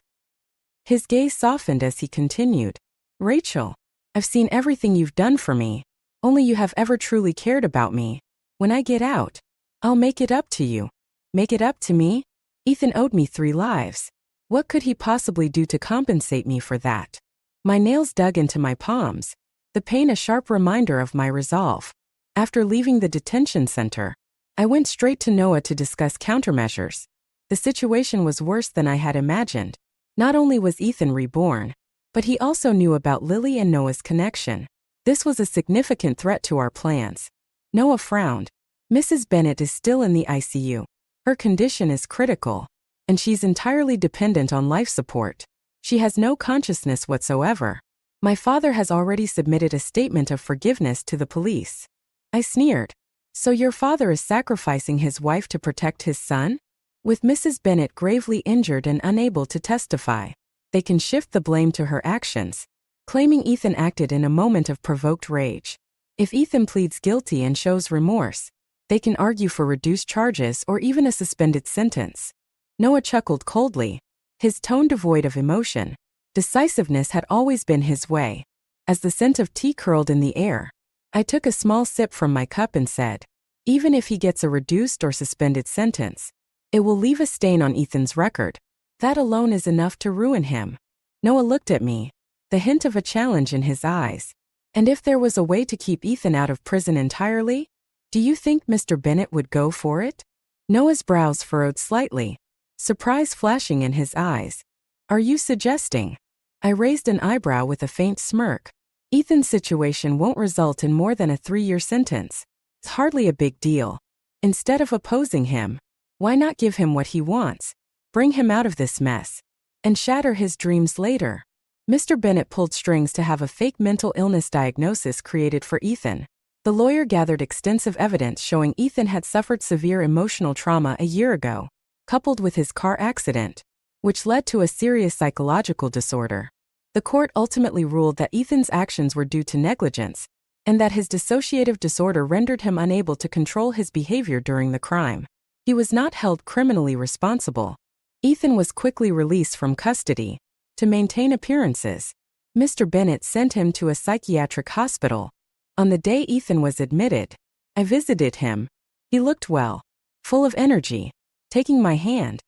His gaze softened as he continued. Rachel, I've seen everything you've done for me. Only you have ever truly cared about me. When I get out, I'll make it up to you. Make it up to me? Ethan owed me 3 lives. What could he possibly do to compensate me for that? My nails dug into my palms, the pain a sharp reminder of my resolve. After leaving the detention center, I went straight to Noah to discuss countermeasures. The situation was worse than I had imagined. Not only was Ethan reborn, but he also knew about Lily and Noah's connection. This was a significant threat to our plans. Noah frowned. Mrs. Bennett is still in the ICU. Her condition is critical, and she's entirely dependent on life support. She has no consciousness whatsoever. My father has already submitted a statement of forgiveness to the police. I sneered. So your father is sacrificing his wife to protect his son? With Mrs. Bennett gravely injured and unable to testify, they can shift the blame to her actions, claiming Ethan acted in a moment of provoked rage. If Ethan pleads guilty and shows remorse, they can argue for reduced charges or even a suspended sentence. Noah chuckled coldly, his tone devoid of emotion. Decisiveness had always been his way. As the scent of tea curled in the air, I took a small sip from my cup and said, even if he gets a reduced or suspended sentence, it will leave a stain on Ethan's record. That alone is enough to ruin him. Noah looked at me, the hint of a challenge in his eyes. And if there was a way to keep Ethan out of prison entirely, do you think Mr. Bennett would go for it? Noah's brows furrowed slightly, surprise flashing in his eyes. Are you suggesting? I raised an eyebrow with a faint smirk. Ethan's situation won't result in more than a 3-year sentence. It's hardly a big deal. Instead of opposing him, why not give him what he wants, bring him out of this mess, and shatter his dreams later? Mr. Bennett pulled strings to have a fake mental illness diagnosis created for Ethan. The lawyer gathered extensive evidence showing Ethan had suffered severe emotional trauma a year ago, coupled with his car accident, which led to a serious psychological disorder. The court ultimately ruled that Ethan's actions were due to negligence, and that his dissociative disorder rendered him unable to control his behavior during the crime. He was not held criminally responsible. Ethan was quickly released from custody. To maintain appearances, Mr. Bennett sent him to a psychiatric hospital. On the day Ethan was admitted, I visited him. He looked well, full of energy, taking my hand.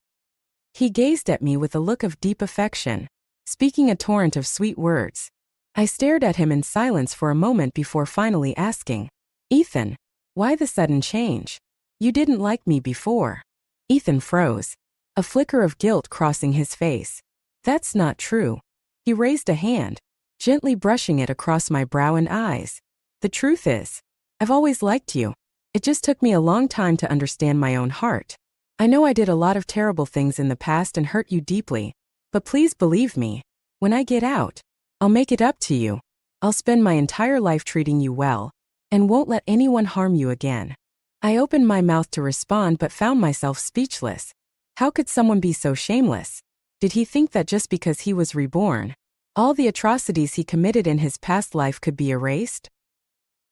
He gazed at me with a look of deep affection, speaking a torrent of sweet words. I stared at him in silence for a moment before finally asking, Ethan, why the sudden change? You didn't like me before. Ethan froze, a flicker of guilt crossing his face. That's not true. He raised a hand. gently brushing it across my brow and eyes. The truth is, I've always liked you. It just took me a long time to understand my own heart. I know I did a lot of terrible things in the past and hurt you deeply, but please believe me, when I get out, I'll make it up to you. I'll spend my entire life treating you well, and won't let anyone harm you again. I opened my mouth to respond but found myself speechless. How could someone be so shameless? Did he think that just because he was reborn, all the atrocities he committed in his past life could be erased?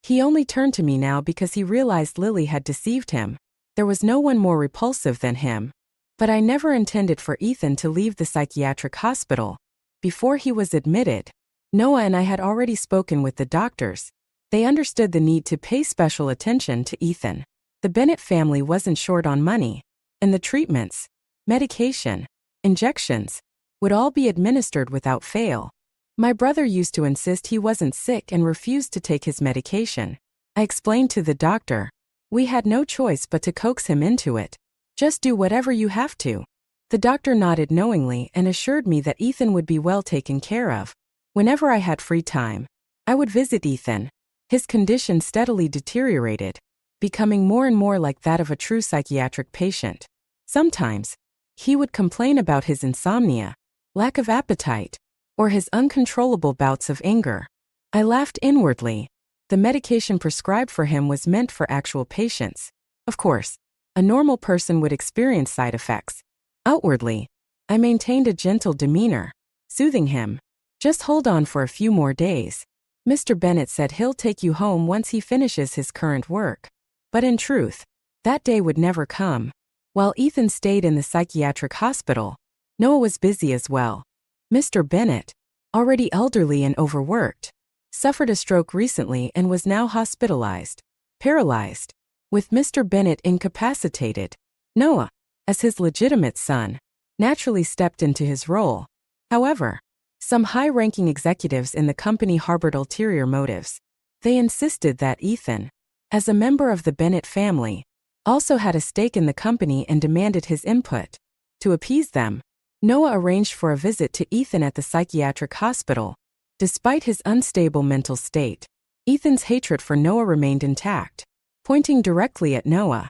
He only turned to me now because he realized Lily had deceived him. There was no one more repulsive than him. But I never intended for Ethan to leave the psychiatric hospital. Before he was admitted, Noah and I had already spoken with the doctors. They understood the need to pay special attention to Ethan. The Bennett family wasn't short on money, and the treatments, medication, injections, would all be administered without fail. My brother used to insist he wasn't sick and refused to take his medication. I explained to the doctor, we had no choice but to coax him into it. Just do whatever you have to. The doctor nodded knowingly and assured me that Ethan would be well taken care of. Whenever I had free time, I would visit Ethan. His condition steadily deteriorated, becoming more and more like that of a true psychiatric patient. Sometimes, he would complain about his insomnia, lack of appetite, or his uncontrollable bouts of anger. I laughed inwardly. The medication prescribed for him was meant for actual patients. Of course, a normal person would experience side effects. Outwardly, I maintained a gentle demeanor, soothing him. Just hold on for a few more days. Mr. Bennett said he'll take you home once he finishes his current work. But in truth, that day would never come. While Ethan stayed in the psychiatric hospital, Noah was busy as well. Mr. Bennett, already elderly and overworked, suffered a stroke recently and was now hospitalized, paralyzed. With Mr. Bennett incapacitated, Noah, as his legitimate son, naturally stepped into his role. However, some high-ranking executives in the company harbored ulterior motives. They insisted that Ethan, as a member of the Bennett family, also had a stake in the company and demanded his input. To appease them, Noah arranged for a visit to Ethan at the psychiatric hospital. Despite his unstable mental state, Ethan's hatred for Noah remained intact. Pointing directly at Noah,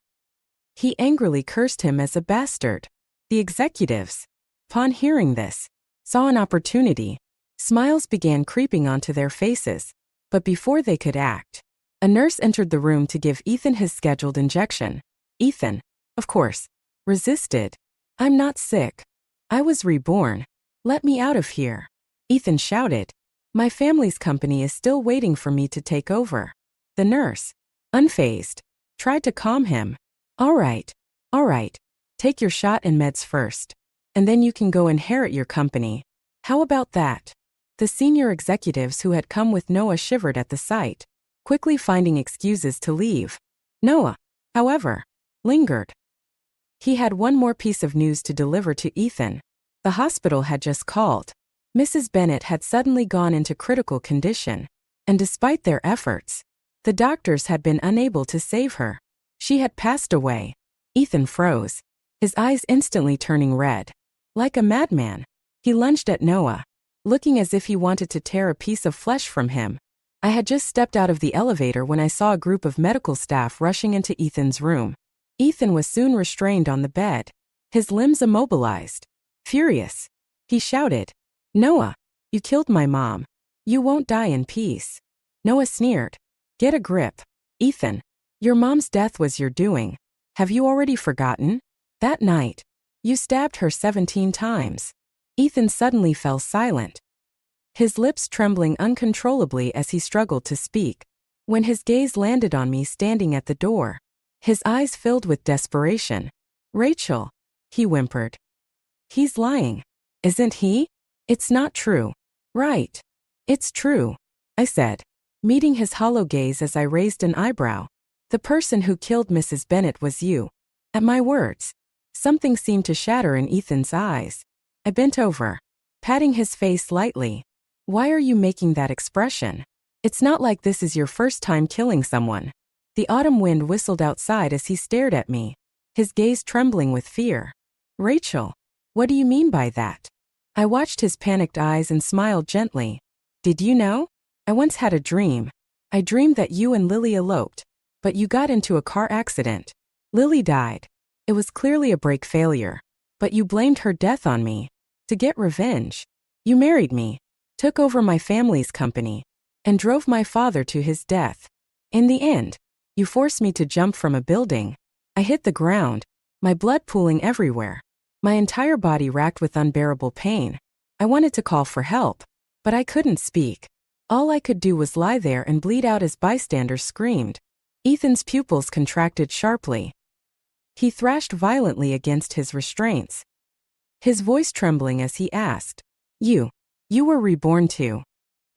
he angrily cursed him as a bastard. The executives, upon hearing this, saw an opportunity. Smiles began creeping onto their faces, but before they could act, a nurse entered the room to give Ethan his scheduled injection. Ethan, of course, resisted. I'm not sick. I was reborn. Let me out of here. Ethan shouted. My family's company is still waiting for me to take over. The nurse, unfazed, tried to calm him. All right. Take your shot and meds first. And then you can go inherit your company. How about that? The senior executives who had come with Noah shivered at the sight, quickly finding excuses to leave. Noah, however, lingered. He had one more piece of news to deliver to Ethan. The hospital had just called. Mrs. Bennett had suddenly gone into critical condition, and despite their efforts, the doctors had been unable to save her. She had passed away. Ethan froze, his eyes instantly turning red. Like a madman, he lunged at Noah, looking as if he wanted to tear a piece of flesh from him. I had just stepped out of the elevator when I saw a group of medical staff rushing into Ethan's room. Ethan was soon restrained on the bed, his limbs immobilized. Furious, he shouted, Noah, you killed my mom. You won't die in peace. Noah sneered. Get a grip. Ethan, your mom's death was your doing. Have you already forgotten? That night, you stabbed her 17 times. Ethan suddenly fell silent, his lips trembling uncontrollably as he struggled to speak. When his gaze landed on me standing at the door, his eyes filled with desperation. Rachel, he whimpered. He's lying, isn't he? It's not true. Right. It's true, I said, meeting his hollow gaze as I raised an eyebrow. The person who killed Mrs. Bennett was you. At my words, something seemed to shatter in Ethan's eyes. I bent over, patting his face lightly. Why are you making that expression? It's not like this is your first time killing someone. The autumn wind whistled outside as he stared at me, his gaze trembling with fear. Rachel, what do you mean by that? I watched his panicked eyes and smiled gently. Did you know? I once had a dream. I dreamed that you and Lily eloped, but you got into a car accident. Lily died. It was clearly a brake failure, but you blamed her death on me. To get revenge, you married me, took over my family's company, and drove my father to his death. In the end, you forced me to jump from a building. I hit the ground, my blood pooling everywhere. My entire body racked with unbearable pain. I wanted to call for help, but I couldn't speak. All I could do was lie there and bleed out as bystanders screamed. Ethan's pupils contracted sharply. He thrashed violently against his restraints, his voice trembling as he asked, You were reborn too.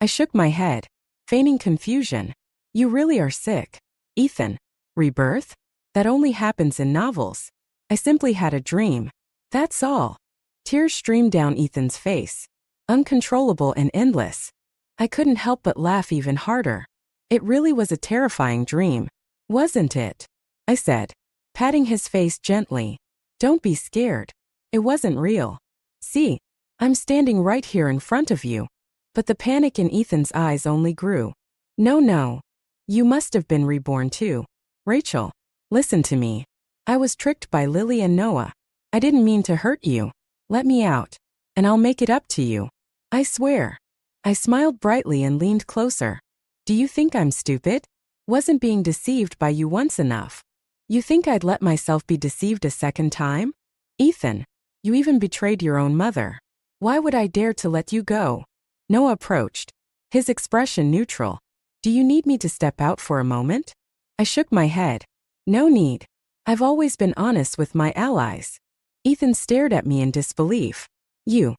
I shook my head, feigning confusion. You really are sick, Ethan. Rebirth? That only happens in novels. I simply had a dream. That's all. Tears streamed down Ethan's face, uncontrollable and endless. I couldn't help but laugh even harder. It really was a terrifying dream, wasn't it? I said, patting his face gently. Don't be scared. It wasn't real. See, I'm standing right here in front of you. But the panic in Ethan's eyes only grew. No. You must have been reborn too. Rachel, listen to me. I was tricked by Lily and Noah. I didn't mean to hurt you. Let me out, and I'll make it up to you. I swear. I smiled brightly and leaned closer. Do you think I'm stupid? Wasn't being deceived by you once enough? You think I'd let myself be deceived a second time? Ethan, you even betrayed your own mother. Why would I dare to let you go? Noah approached, his expression neutral. Do you need me to step out for a moment? I shook my head. No need. I've always been honest with my allies. Ethan stared at me in disbelief. You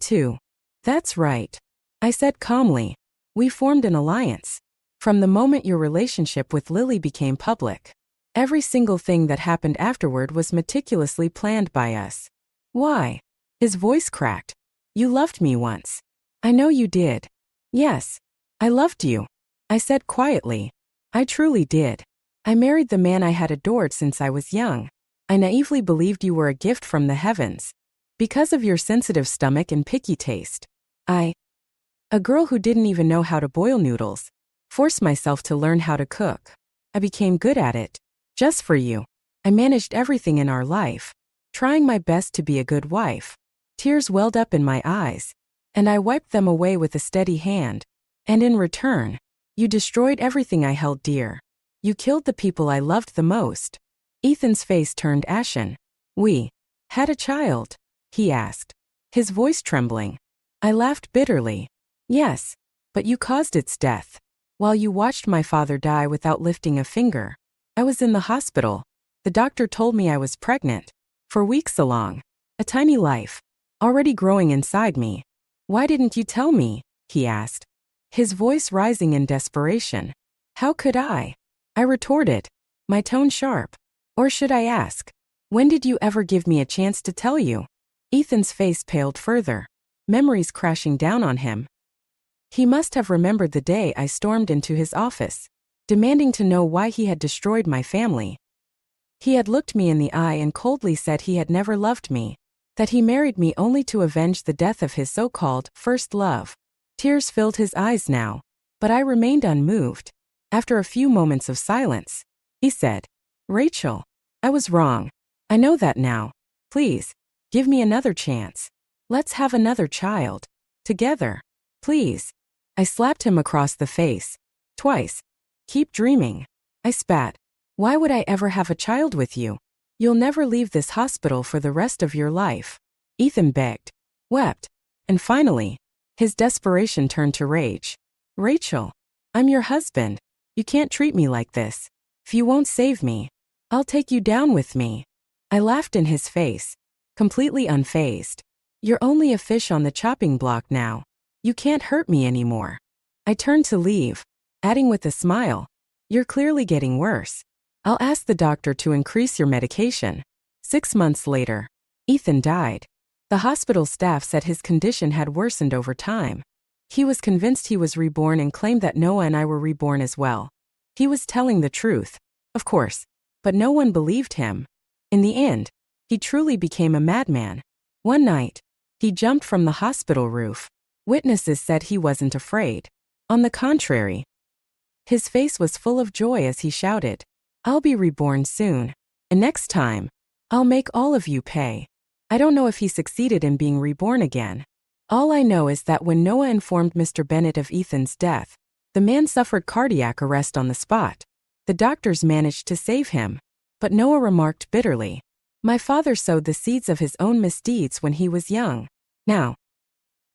too. That's right. I said calmly. We formed an alliance. From the moment your relationship with Lily became public, every single thing that happened afterward was meticulously planned by us. Why? His voice cracked. You loved me once. I know you did. Yes, I loved you. I said quietly. I truly did. I married the man I had adored since I was young. I naively believed you were a gift from the heavens. Because of your sensitive stomach and picky taste, a girl who didn't even know how to boil noodles, forced myself to learn how to cook. I became good at it. Just for you. I managed everything in our life, trying my best to be a good wife. Tears welled up in my eyes, and I wiped them away with a steady hand. And in return, you destroyed everything I held dear. You killed the people I loved the most. Ethan's face turned ashen. We had a child, he asked, his voice trembling. I laughed bitterly. Yes, but you caused its death. While you watched my father die without lifting a finger, I was in the hospital. The doctor told me I was pregnant. For weeks along. A tiny life, already growing inside me. Why didn't you tell me? He asked, his voice rising in desperation. How could I? I retorted, my tone sharp. Or should I ask, when did you ever give me a chance to tell you? Ethan's face paled further, memories crashing down on him. He must have remembered the day I stormed into his office, demanding to know why he had destroyed my family. He had looked me in the eye and coldly said he had never loved me, that he married me only to avenge the death of his so-called first love. Tears filled his eyes now, but I remained unmoved. After a few moments of silence, he said, Rachel, I was wrong. I know that now. Please, give me another chance. Let's have another child. Together. Please. I slapped him across the face. Twice. Keep dreaming. I spat. Why would I ever have a child with you? You'll never leave this hospital for the rest of your life. Ethan begged, wept, and finally, his desperation turned to rage. Rachel, I'm your husband. You can't treat me like this. If you won't save me, I'll take you down with me. I laughed in his face, completely unfazed. You're only a fish on the chopping block now. You can't hurt me anymore. I turned to leave, adding with a smile, You're clearly getting worse. I'll ask the doctor to increase your medication. 6 months later, Ethan died. The hospital staff said his condition had worsened over time. He was convinced he was reborn and claimed that Noah and I were reborn as well. He was telling the truth, of course, but no one believed him. In the end, he truly became a madman. One night, he jumped from the hospital roof, Witnesses said he wasn't afraid. On the contrary, his face was full of joy as he shouted, "I'll be reborn soon. And next time, I'll make all of you pay." I don't know if he succeeded in being reborn again. All I know is that when Noah informed Mr. Bennett of Ethan's death, the man suffered cardiac arrest on the spot. The doctors managed to save him. But Noah remarked bitterly, "My father sowed the seeds of his own misdeeds when he was young. Now,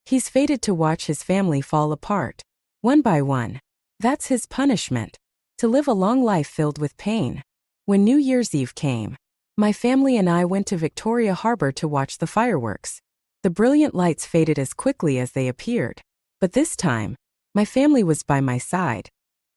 he's fated to watch his family fall apart, one by one. That's his punishment. To live a long life filled with pain." When New Year's Eve came, my family and I went to Victoria Harbor to watch the fireworks. The brilliant lights faded as quickly as they appeared. But this time, my family was by my side.